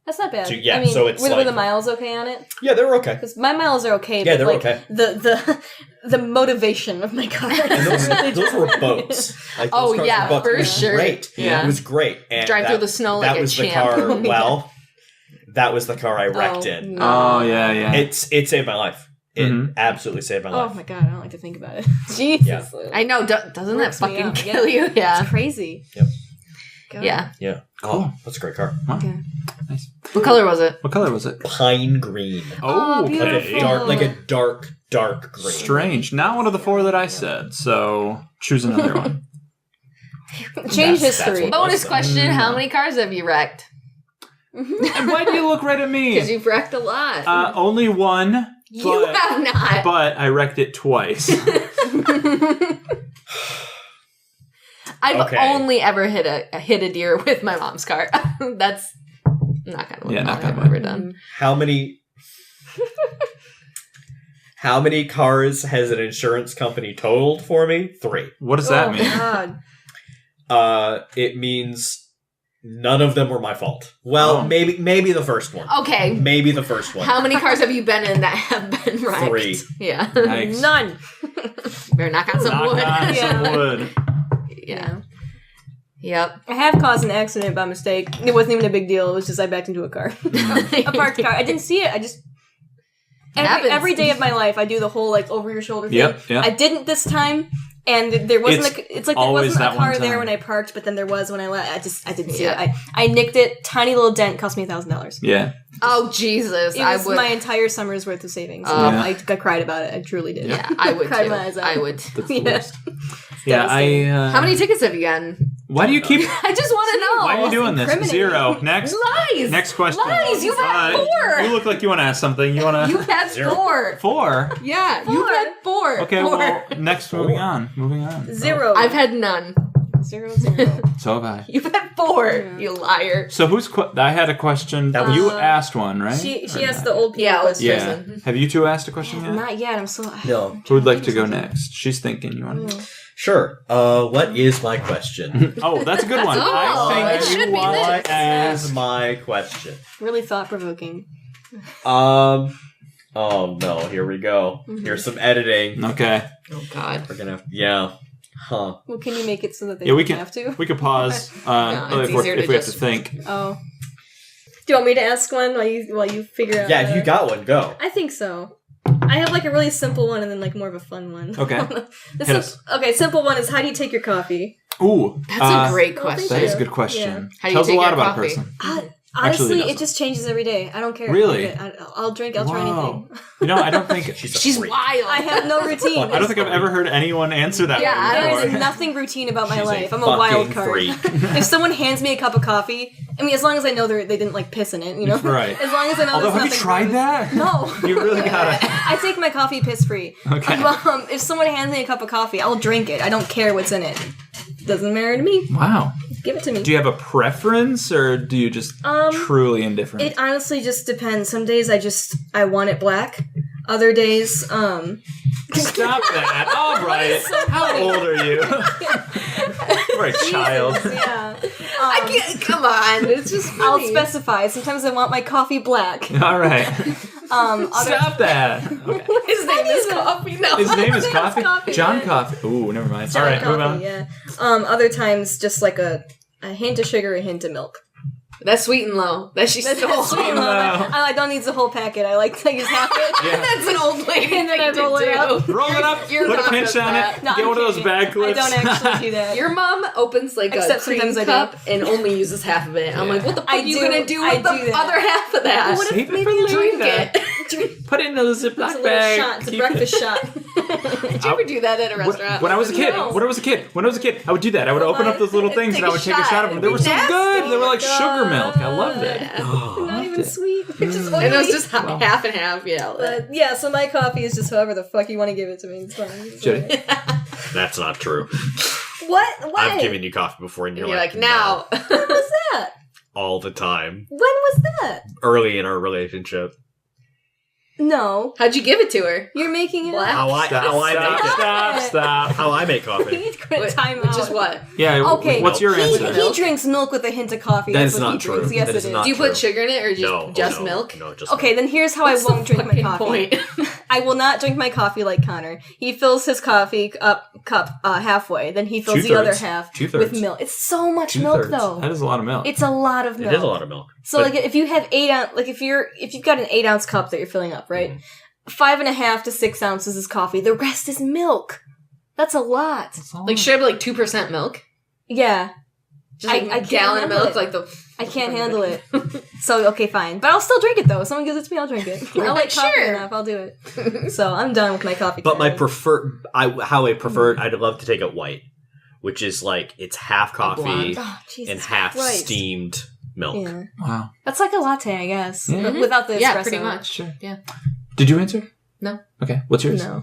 that's not bad. So, yeah, I mean, so it's were like- the miles okay on it? Yeah, they were okay. Because my miles are okay. Yeah, but they're like, okay. The motivation of my car. And those were boats. Like, Oh, those cars yeah, were boats. for It was sure. Great. Yeah. It was great. And Drive through the snow like that a was champ. the car. Well, that was the car I wrecked in. no. Oh yeah, yeah. It saved my life. It Mhm. absolutely saved my Oh life. my god, I don't like to think about it. Jesus. Yeah. I know. Doesn't that Works me fucking up, kill yeah. you? Yeah. It's crazy. Yep. God. Yeah. Yeah. Cool. Oh, that's a great car. Okay. Nice. What color was it? What color was it? Pine green. Oh, beautiful. okay. Like a dark green. Strange. Not one of the 4 that I said. So choose another one. Change That's history. what- Bonus question: how many cars have you wrecked? And why do you look right at Because me? you've wrecked a lot. Only one. you but- have not. But I wrecked it twice. I've Okay. only ever hit a deer with my mom's car. That's not kind of what Yeah, not I've kinda. ever done. How many How many cars has an insurance company totaled for me? 3. What does that mean? God. It means none of them were my fault. Well, maybe the first one. Okay. Maybe the first one. How many cars have you been in that have been wrecked? 3. Yeah. Yikes. None. Better knock on some Knock wood. on some Yeah. wood. Yeah. Yep. I have caused an accident by mistake. It wasn't even a big deal. It was just I backed into a car. A parked car. I didn't see it. I just... Happens. Every day of my life, I do the whole, like, over-your-shoulder thing. Yep, yeah. I didn't this time, and there wasn't It's there always wasn't that a one car there time. when I parked, but then there was when I left. I didn't see Yeah. it. I nicked it. Tiny little dent. Cost me $1,000. Yeah. Oh, Jesus. It I was would. my entire summer's worth of savings. Yeah. I cried about it. I truly did. Yeah, I would Cried too. my eyes out. I would. That's the Yeah. worst. Yeah, I... How many tickets have you gotten? Why do you keep... I just want to know. Why are you doing this? incriminating. 0. Next. Lies. Next question. Lies. You've had 4. You look like you want to ask something. You want You've to... had 0. 4. 4? Yeah, you've had 4. Okay, 4. well, next, moving on. 0. I've had none. 0. So have I. You've had 4. You liar. So I had a question. That was- You asked one, right? She Or asked not? the old people. Yeah, question. Yeah. person. Have you two asked a question yet? Not yet. I'm so... No. Who would like to go next? She's thinking. You want to... Sure. What is my question? Oh, that's a good one. Oh, I it think should you be want this. to ask... Is my question. Really thought-provoking. Oh no, here we go. Here's some editing. Okay. Oh, God. We're gonna yeah. Huh. Well, can you make it so that they Yeah, we don't can. have to? We could pause No, it's easier if to we have to just- think. Oh. Do you want me to ask one while you figure out? Yeah, if you got one, go. I think so. I have like a really simple one and then like more of a fun one. Okay. The Hit us. okay, simple one is how do you take your coffee? Ooh, That's a great Oh, thank question. That is a you. good question. Yeah. How do you Tells a take lot your about coffee? a person. Honestly, doesn't. it just changes every day. I don't care. Really? I'll drink. I'll try Wow. anything. You know, I don't think She's freak. wild. I have no routine. I don't think I've ever heard anyone answer that Yeah, I one There is before. nothing routine about my She's a life. I'm a wild fucking card. freak. If someone hands me a cup of coffee, I mean, as long as I know they didn't like piss in it, you know. Right. As long as I know. Although, there's have you nothing tried gross. that? No. You really gotta. I take my coffee piss free. Okay. If someone hands me a cup of coffee, I'll drink it. I don't care what's in it. Doesn't matter to me. Wow. Give it to me. Do you have a preference, or do you just truly indifferent? It honestly just depends. Some days I want it black. Other days, Stop that. All right. How old are you? You're a child. yeah. I can't. Come on. It's just I'll funny. specify. Sometimes I want my coffee black. All right. Other Stop that. Okay. His name is Coffee. No. His name is Coffee? Coffee, John yeah. Coffee. Ooh, never mind. John All right, move coffee, on. yeah. Other times just like a hint of sugar, a hint of milk. That's sweet and low. That she stole. Sweet and low. No. I don't need the whole packet. I like to use half it. Yeah. That's an old lady And then thing I roll to it do. up. Roll it up, Your put a mom pinch does on that. it, No, get I'm one of those kidding. bag clips. I don't actually do that. Your mom opens like Except a cream sometimes I do. cup and only uses half of it. I'm like, what the fuck I are you do. gonna do I with the do that. other half of that? What if Save it maybe for you later. Drink it. Put it in the It's a Ziploc little bag. shot. It's a Keep breakfast shot. Did you ever do that at a restaurant? When I was a kid, No. when I was a kid, I would do that. I would open up those little things Take and I a would take a shot. shot of them. They were so Nasty. good. They were like Oh my sugar milk. I God. loved it. Yeah. Oh, Not loved even it. sweet. And it was just half and half. Yeah. Yeah, so my coffee is just however the fuck you want to give it to me. It's fine. It's Jody. fine. That's not true. What? I've given you coffee before, and And you're, you're like, now. When was that? no, all the time. When was that? Early in our relationship. No. How'd you give it to her? You're making it Black? up. How I make it. Stop. How I make We coffee. need to quit Which time is out. what? Yeah. Okay, What's your he, answer? he drinks milk with a hint of coffee. That That's is what he not true. drinks. Yes, That is it is. not Do you true. put sugar in it or just no, milk? No, just Okay, then here's how What's I won't the drink my fucking coffee. point? I will not drink my coffee like Connor. He fills his coffee cup halfway, then he fills the other Two-thirds. half Two-thirds. with milk. It's so much milk, though. That is a lot of milk. It's a lot of It milk. is a lot of milk. So, But- like, if you have 8 ounce, like if you've got an 8 ounce cup that you're filling up, right? 5.5 to 6 ounces is coffee. The rest is milk. That's a lot. Like, should I have like 2% milk? Yeah, Just like I a can't gallon of handle milk? it. Like the. I can't handle it. So okay, fine, but I'll still drink it though. If someone gives it to me, I'll drink it. I like coffee Sure. enough. I'll do it. So I'm done with my coffee. But my currently. how I prefer it, I'd love to take it white, which is like it's half coffee blonde. Oh, Jesus and half Christ. steamed milk. Yeah, Wow. that's like a latte, I guess, Yeah. but without the espresso. Yeah, pretty much. Sure. Yeah. Did you answer? No. Okay. What's yours? No.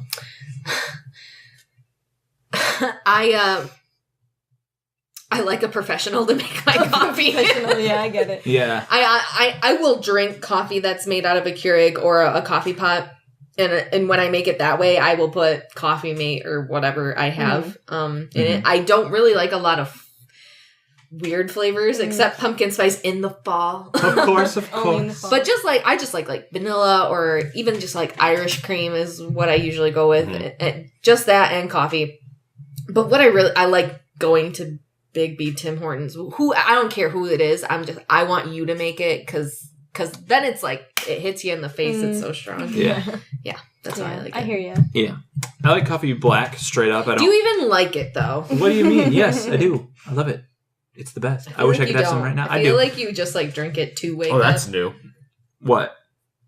I like a professional to make my coffee. Professional, yeah, I get it. Yeah. I will drink coffee that's made out of a Keurig or a coffee pot And when I make it that way, I will put Coffee Mate or whatever I have in it. I don't really like a lot of weird flavors except pumpkin spice in the fall. Of course. But I just like vanilla or even just like Irish cream is what I usually go with. And just that and coffee. But what I like going to Big B Tim Hortons. Who I don't care who it is. I want you to make it because then it's like it hits you in the face. It's so strong. Yeah. That's why I like it. I hear you. Yeah, I like coffee black straight up. Do you even like it though? What do you mean? Yes, I do. I love it. It's the best. I wish I could have some right now. I feel like you just like drink it to wake up. Oh, that's new. What?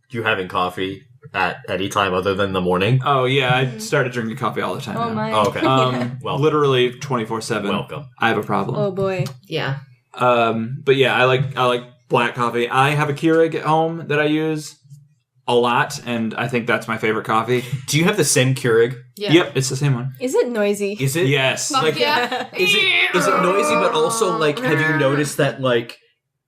You having coffee at any time other than the morning? Oh yeah, I started drinking coffee all the time. Oh now. my. Oh, okay. Well, literally 24/7. Welcome. I have a problem. Oh boy. Yeah. But yeah, I like black coffee. I have a Keurig at home that I use a lot, and I think that's my favorite coffee. Do you have the same Keurig? Yeah. Yep, it's the same one. Is it noisy? Is it? Yes. Fuck Like, yeah. Is it noisy, but also, like, have you noticed that, like,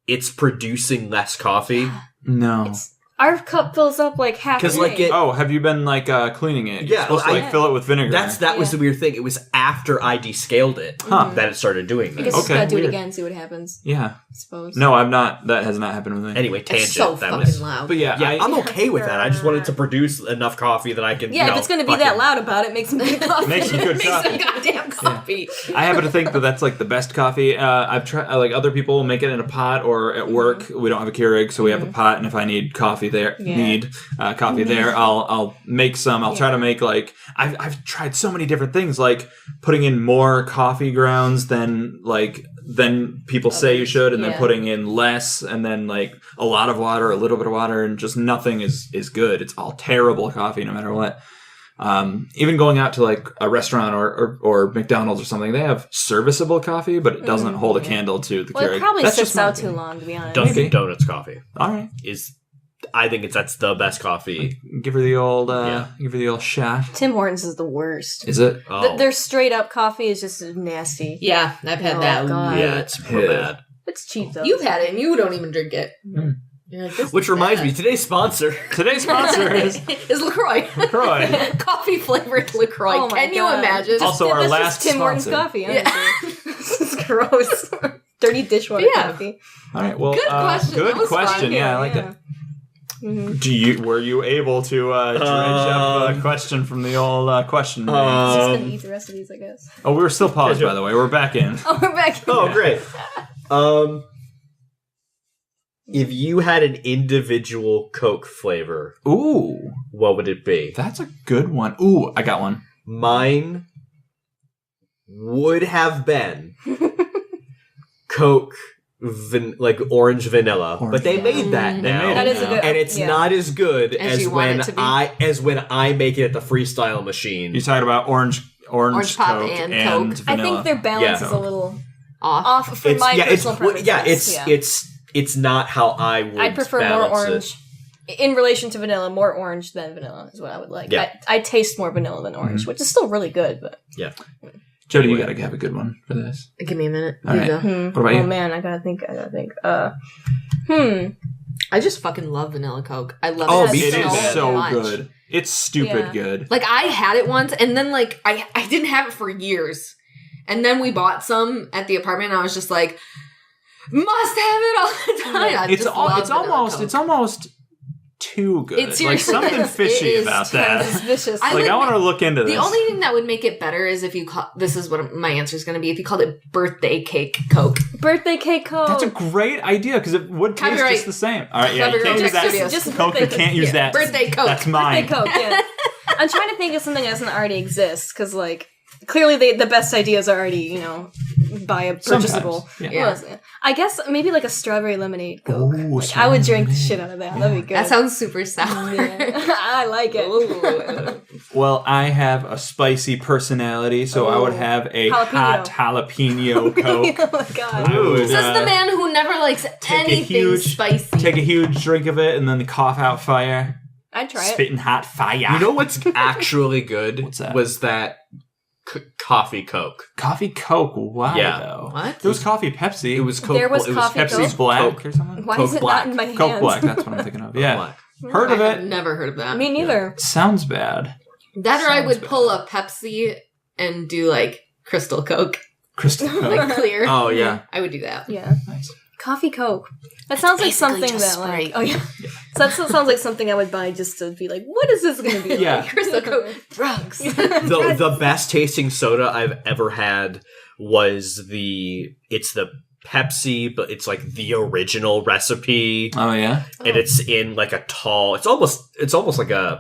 it's producing less coffee? No. Our cup fills up like half. 'Cause, like, it- Oh, have you been like cleaning it? You're Yeah, supposed to like fill it with vinegar. That was the weird thing. It was after I descaled it that it started doing I that. guess just Okay, gotta do it weird. again, see what happens. Yeah. I suppose. No, I'm not. That has not happened with me. Anyway, tangent. It's so that fucking was. loud. But yeah, Yeah, I'm okay with that. I just wanted to produce enough coffee that I can. Yeah, if it's gonna be that loud about it, make some good coffee. Makes some good Make coffee. some goddamn coffee. I happen to think that that's like the best coffee. I've tried like other people make it in a pot or at work. We don't have a Keurig, so we have a pot. And if I need coffee there, coffee there, I'll make some. I'll try to make like I've tried so many different things, like putting in more coffee grounds than people say you should, and then putting in less, and then like a lot of water, a little bit of water, and just nothing is good. It's all terrible coffee, no matter what. Even going out to like a restaurant or McDonald's or something, they have serviceable coffee, but it doesn't hold a candle to the Well, Keurig. it probably That's sits just my out too opinion. long, to be honest. Dunkin' Donuts coffee All right, I think that's the best coffee. give her the old shot. Tim Hortons is the worst. Is it? Oh, Their straight up coffee is just nasty. Yeah, I've had Oh, that. God. yeah, it's real bad. It's cheap though. You've had it and you don't even drink it. You're like, this Which is reminds bad. me, today's sponsor. Today's sponsor is is LaCroix. LaCroix. Coffee flavored LaCroix. Oh my Can you God. imagine? Also, our That's last just Tim Hortons sponsor. coffee. Honestly. This is gross. Dirty dishwater Yeah. coffee. All right. Well, Good question. Good That was question. fun. Yeah, I like that. Were you able to dredge up a question from the old question? Just gonna eat the rest of these, I guess. Oh, we were still paused, by the way. We're back in. Oh, we're back. Oh, great. If you had an individual Coke flavor, Ooh, what would it be? that's a good one. Ooh, I got one. Mine would have been Coke, like orange vanilla, but they made that now, made it That is a now. good. and it's not as good As as you want when it to be. I make it at the freestyle machine. You talking about orange Orange pop Coke and and Coke. I vanilla. think their balance Yeah. is a little Off. off for my personal preferences. It's not how I would. I'd prefer more balance orange. In relation to vanilla, more orange than vanilla is what I would like. Yeah. I taste more vanilla than orange, which is still really good. But Yeah. Jody, you gotta have a good one for this. Give me a minute. All You right. go. What about oh you? man, I gotta think. I just fucking love vanilla Coke. I love Oh, it. me It too. is so much. good. It's stupid Yeah. good. Like I had it once, and then like I didn't have it for years, and then we bought some at the apartment. And I was just like, must have it all the time. I It's just love vanilla Coke. almost too good. It Like seriously something is. fishy It is about it's that. vicious. I Like would- I want to look into this. The only thing that would make it better is if you call this is what my answer is going to be if you called it birthday cake Coke. Birthday cake Coke. That's a great idea because it would taste Copyright. just the same. All right, yeah, you Copyright can't use that. Studios. Just Coke, you birthday can't use Yeah. that. Birthday Coke. That's mine. Birthday Coke. Yeah. I'm trying to think of something that doesn't already exist because, like, clearly the best ideas are already purchasable. Sometimes, yeah. Yeah. What else? I guess maybe like a strawberry lemonade Coke. Ooh, Like, I would drink the shit out of that. That'd be good. That sounds super sour. Yeah. I like it. Ooh. Well, I have a spicy personality, so I would have a Jalapeno. hot jalapeno Coke. Oh my god. I would, Says the man who never likes anything spicy. Take a huge drink of it and then cough out fire. I'd try it. Spitting hot fire. You know what's actually good? What's that? Was that coffee Coke? Coffee Coke. Why Yeah. though? What? There was coffee Pepsi. It was Coke. There was it coffee was Pepsi Coke? Black Coke. or something. Why Coke is it Black. not in my hands? Coke Black. That's what I'm thinking of. Yeah. Black. Heard of I've it? never heard of that. Me neither. Sounds bad. That or I would Sounds pull a Pepsi and do like Crystal Coke, Crystal Coke. like clear. Oh, yeah. I would do that. Yeah. Nice. Coffee Coke. That sounds like basically something just that like Sprite. oh yeah. So that sounds like something I would buy just to be like, what is this gonna be Yeah. like? Crystal Coke drugs. The best tasting soda I've ever had was the Pepsi, but it's like the original recipe, Oh, yeah? and it's in like a tall. It's almost like a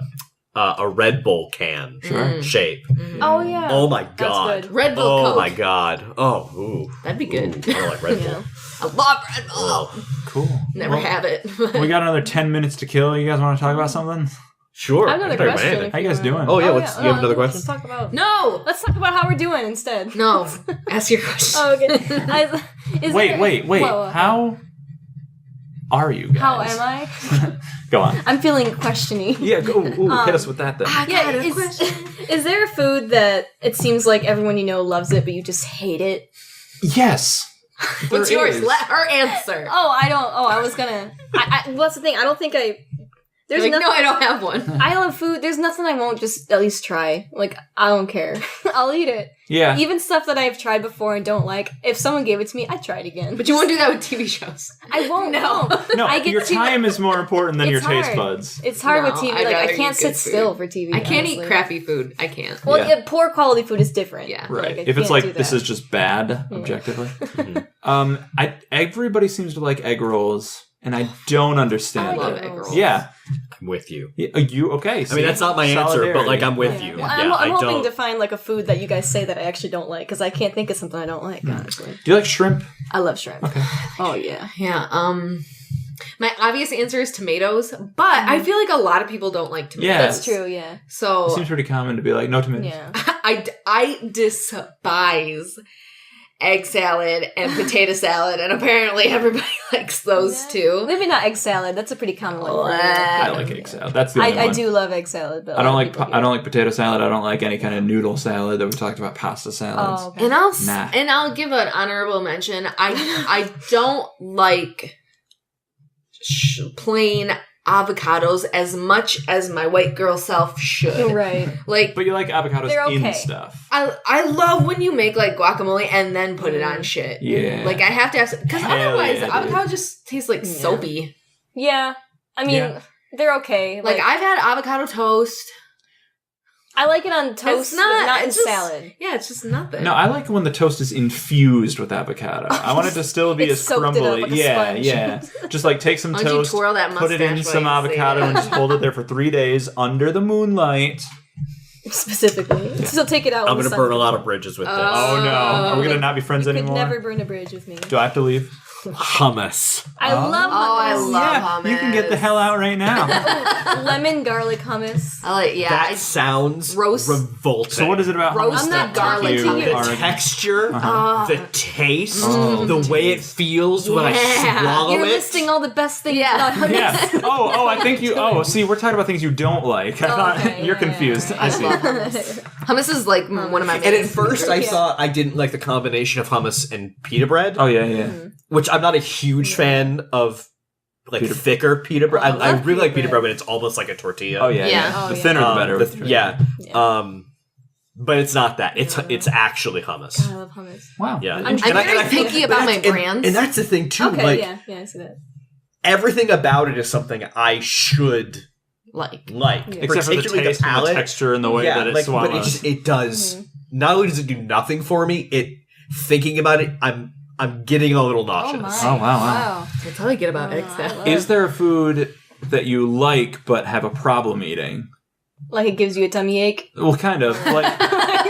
Red Bull can Sure. shape. Oh yeah. Oh my god. good. Red Bull Oh Coke. my god. Oh, ooh. That'd be good. Ooh, I like Red Bull. Yeah. I love Red Bull. Oh. Cool. Never Well, have it. We got another 10 minutes to kill. You guys want to talk about something? Sure. I have another Sorry, question. Brandon. if How you guys wanna- doing? Oh, yeah, let's- you have another let's question? talk about No. Let's talk about how we're doing instead. No. Ask your question. Oh, okay. Is Wait, there- wait. Whoa, How are you guys? How am I? Go on. I'm feeling questiony. Yeah, go. Hit us with that then. I Yeah, got a is, question. is there a food that it seems like everyone you know loves it, but you just hate it? Yes. What's There yours? is. Let her answer. Oh, I don't. Oh, I was gonna. Well, that's the thing. I don't think I. There's Like, nothing. no, I don't have one. I love food. There's nothing I won't just at least try. Like, I don't care. I'll eat it. Yeah. Even stuff that I've tried before and don't like. If someone gave it to me, I'd try it again. But you won't do that with TV shows. I won't. No. No, I get your too- time is more important than your It's taste hard. buds. It's hard No, with TV. I'd Like, rather I can't eat good sit still food. for TV. I can't honestly. eat crappy food. I can't. Well, Yeah. yeah, poor quality food is different. Yeah. Right. Like, I If it's can't like do this that. is just bad, objectively. Everybody seems to like egg rolls, and I don't I understand love it. egg rolls. Yeah. I'm with you. You okay? I mean, that's not my answer, but like I'm with you. Well, Yeah, I'm I hoping don't. to find like a food that you guys say that I actually don't like because I can't think of something I don't like. Hmm. Honestly, Do you like shrimp? I love shrimp. Okay. Oh yeah. Yeah. My obvious answer is tomatoes, but I feel like a lot of people don't like tomatoes. Yeah. That's true. Yeah. So It seems pretty common to be like, no tomatoes. Yeah. I despise egg salad and potato salad, and apparently everybody likes those too. Maybe not egg salad. That's a pretty common one. for me. I like egg salad. That's the only I one. do love egg salad, but I don't a lot like of people I don't like potato salad. I don't like any kind of noodle salad that we talked about. Pasta salads. Oh, okay. And I'll give an honorable mention. I don't like plain avocados as much as my white girl self should. Right. Like, But you like avocados They're okay. in stuff. I love when you make like guacamole and then put it on shit. Yeah. Like I have to have, because Hell otherwise yeah, dude. avocado just tastes like soapy. Yeah. I mean, Yeah. they're okay. Like I've had avocado toast. I like it on toast, It's not- but not in it's just- salad. Yeah, it's just nothing. No, I like when the toast is infused with avocado. I want it to still be It's as soaked it up crumbly. like a yeah, sponge. yeah. Just like take some Why don't you toast, twirl that put it in mustache some while you say avocado, that? and just hold it there for 3 days under the moonlight. Specifically. So take it out. I'm when going the to burn sun a lot comes of bridges with this. Oh no, are we gonna not be friends out. You anymore? could never burn a bridge with me. Do I have to leave? Hummus. I love hummus. Oh, I love hummus. You can get the hell out right now. Lemon garlic hummus. I like, yeah. That sounds roast- revolting. So what is it about Roast hummus that that garlic you to you. The are- texture, Uh-huh. the taste, Oh, the way it feels when I Yeah. swallow You're it. listing all the best things Yeah. about hummus. Yeah. Oh, I think you. Oh, see, we're talking about things you don't like. I thought okay, you're yeah, confused. yeah, I see. Hummus is like one of my And at main first, I Yeah. thought I didn't like the combination of hummus and pita bread, Oh yeah, yeah. which I'm not a huge fan of. Like Pita- thicker pita bread. Oh, I love really like pita pita bread. bread, but it's almost like a tortilla. Oh yeah, Yeah. yeah. Oh, The yeah. thinner the better. with the- Yeah. Yeah. But it's not that. It's actually hummus. I love hummus. Wow. Yeah. I'm And very I feel- picky but about my that's- brands. And that's the thing too. Okay, like yeah, I see that. everything about it is something I should like. like. Yeah. Except for the Particularly taste and the palate. texture and the way that it But swallows. it does. Not only does it do nothing for me, thinking about it, I'm getting a little nauseous. Oh, wow. That's all I get about egg salad. Is there a food that you like but have a problem eating? Like it gives you a tummy ache. Well, kind of. Like,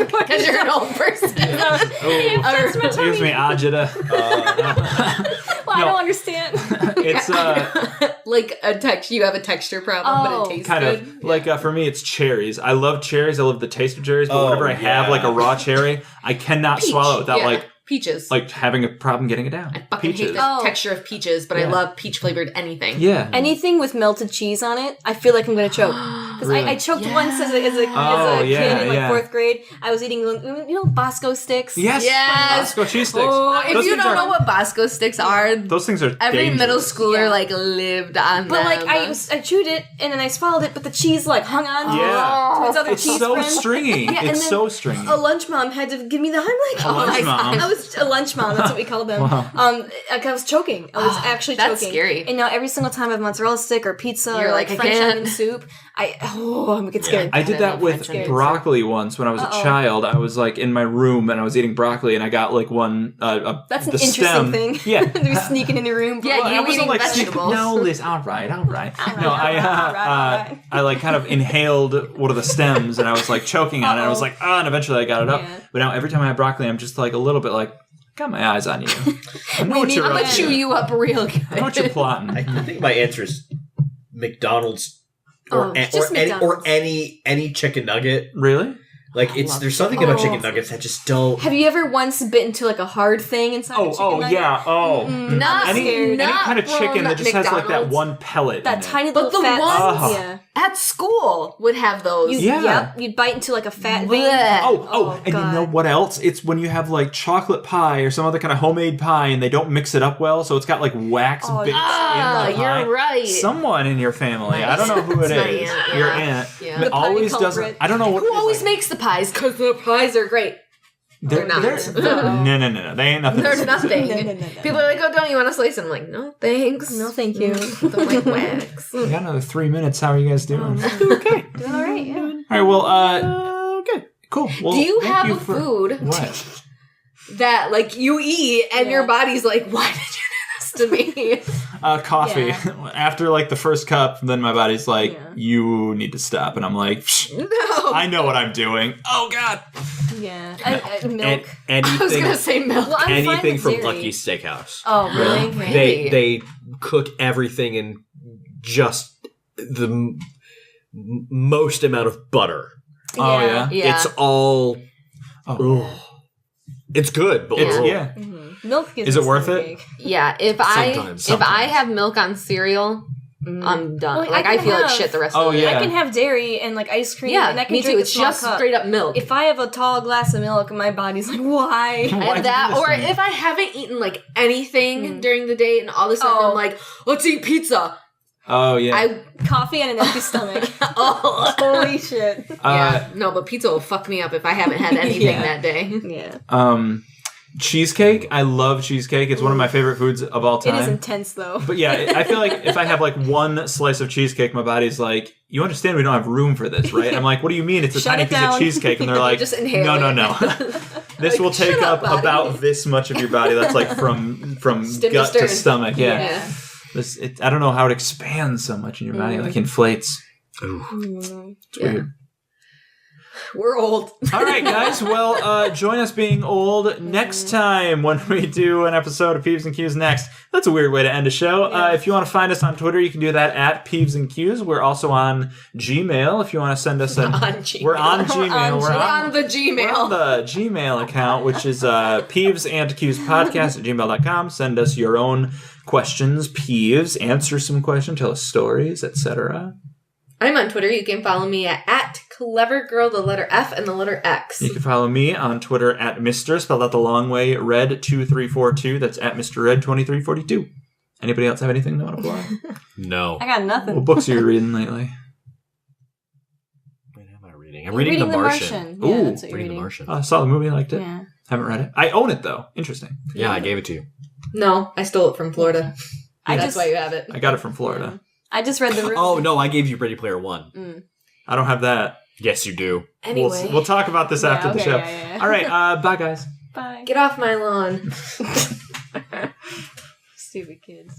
Because you're an old person. That's my it gives me agita. Well, I don't understand. It's Like you have a texture problem, but Oh. it tastes kind good. of like for me, it's cherries. I love cherries. I love the taste of cherries. But Oh, whenever I have yeah. like a raw cherry, I cannot Peach. swallow it without Yeah. like peaches. having a problem getting it down. I fucking hate the Oh. texture of peaches, but I Yeah. love peach flavored anything. Yeah. Anything with melted cheese on it, I feel like I'm gonna choke. Because Really? I choked once as a kid in like 4th grade. I was eating, Bosco sticks. Yes. Yes. Bosco cheese sticks. Oh, if Those you things don't are- know what Bosco sticks are, those things are every middle dangerous. schooler lived on But them. I chewed it and then I swallowed it, but the cheese hung on Yeah. to its other It's cheese so friend. stringy. Yeah, and it's then so stringy. A lunch mom had to give me the Heimlich. A lunch mom? I was a lunch mom. That's what we called them. Wow. I was choking. I was actually That's choking. scary. And now every single time I have mozzarella stick or pizza You're or like, I French can't. onion soup, I'm get scared. I did that with French onions. broccoli once when I was a child. I was in my room and I was eating broccoli and I got one. That's an the interesting stem. thing. Yeah. to be sneaking in your room. Yeah, I you wasn't, eating sneaking- vegetables. No, Liz. All right. No, right. I kind of inhaled one of the stems and I was choking on it. I was like, and eventually I got it up. Yeah. But now every time I have broccoli, I'm just a little bit got my eyes on you. I know what you're I'm up gonna to. chew you up real good. I know what you're plotting. I think my answer is McDonald's or just McDonald's. any chicken nugget. Really? There's something about chicken nuggets that just don't. Have you ever once bit into a hard thing inside a chicken nugget? yeah. Oh. Not Any scared. Not kind of chicken from that just has that McDonald's. one pellet. That in it. tiny But little the fat. ones- Yeah. At school would have those. Yeah. You'd bite into a fat vein. Blech. Oh, and God. you know what else? It's when you have chocolate pie or some other kind of homemade pie and they don't mix it up well, so it's got wax bits in the pie. You're right. Someone in your family. I don't know who it It's my is. aunt, yeah. Your aunt. Yeah. That The pie always culprit. doesn't. I don't know what. Who it is, always makes the pies? Because the pies are great. They're not. No. They ain't nothing. They're nothing. No. People are like, oh, don't you want a slice? I'm like, no, thanks. No, thank you. The wax. We got another 3 minutes. How are you guys doing? Okay. Doing all right, yeah. All right. Well. Okay. Cool. Well, Do you thank have you a for- food What? that you eat and your body's like, why did you do this to me? Coffee. Yeah. After the first cup, then my body's like, Yeah. you need to stop, and I'm like, Psh, No. I know what I'm doing. Oh God. Yeah. And Milk. I was anything, gonna say milk. Well, I'm fine anything with from dairy. Lucky's Steakhouse. Oh, really? Really? They cook everything in just the most amount of butter. Oh yeah. Yeah. It's all. Oh. Ugh. It's good, but It's ugh. yeah. Milk gives Is me it worth stomach it? ache. Yeah, if Sometimes. I have milk on cereal, I'm done. Well, I can feel like have- shit the rest Oh, of the day. yeah. I can have dairy and ice cream, Yeah, and I can me drink too. a It's small just cup. straight up milk. If I have a tall glass of milk, my body's like, why? I Why'd have you that, do this or to me? if I haven't eaten anything during the day, and all of a sudden Oh. I'm like, let's eat pizza. Oh yeah. I Coffee and an empty stomach. oh Holy shit. yeah, no, but pizza will fuck me up if I haven't had anything Yeah. that day. Yeah. Cheesecake. I love cheesecake. It's one of my favorite foods of all It time. is intense, though. But yeah, I feel like if I have one slice of cheesecake, my body's like, you understand we don't have room for this, right? I'm like, what do you mean? It's a Shut tiny it piece down. of cheesecake. And they're like, Just inhale no. it. This will take shut up up, body. about this much of your body. That's from Stem to gut to stern. stomach. Yeah. Yeah. I don't know how it expands so much in your body, inflates. It's weird. We're old. All right, guys. Well, join us being old next time when we do an episode of Peeves and Qs next. That's a weird way to end a show. If you want to find us on Twitter, you can do that at Peeves and Qs. We're also on Gmail. If you want to send us On Gmail. we're on Gmail. We're on the Gmail. We're on the Gmail account, which is Peeves and Qs podcast at gmail.com. Send us your own questions, peeves, answer some questions, tell us stories, etc. I'm on Twitter. You can follow me at clevergirl, the letter F and the letter X. You can follow me on Twitter at Mr. spelled out the long way, Red2342. That's at Mr. Red2342. Anybody else have anything they want to plug? No. I got nothing. What books are you reading lately? What am I reading? I'm reading The Martian. Yeah, Ooh, that's what you're Reading reading. The Martian. I saw the movie, liked it. Yeah. Haven't read it. I own it though. Interesting. Yeah, I gave it to you. No, I stole it from Florida. I That's just- why you have it. I got it from Florida. I just read the room. Oh, no, I gave you Ready Player One. I don't have that. Yes, you do. Anyway, We'll talk about this after the okay, show. yeah. All right. Bye, guys. Bye. get off my lawn. Stupid kids.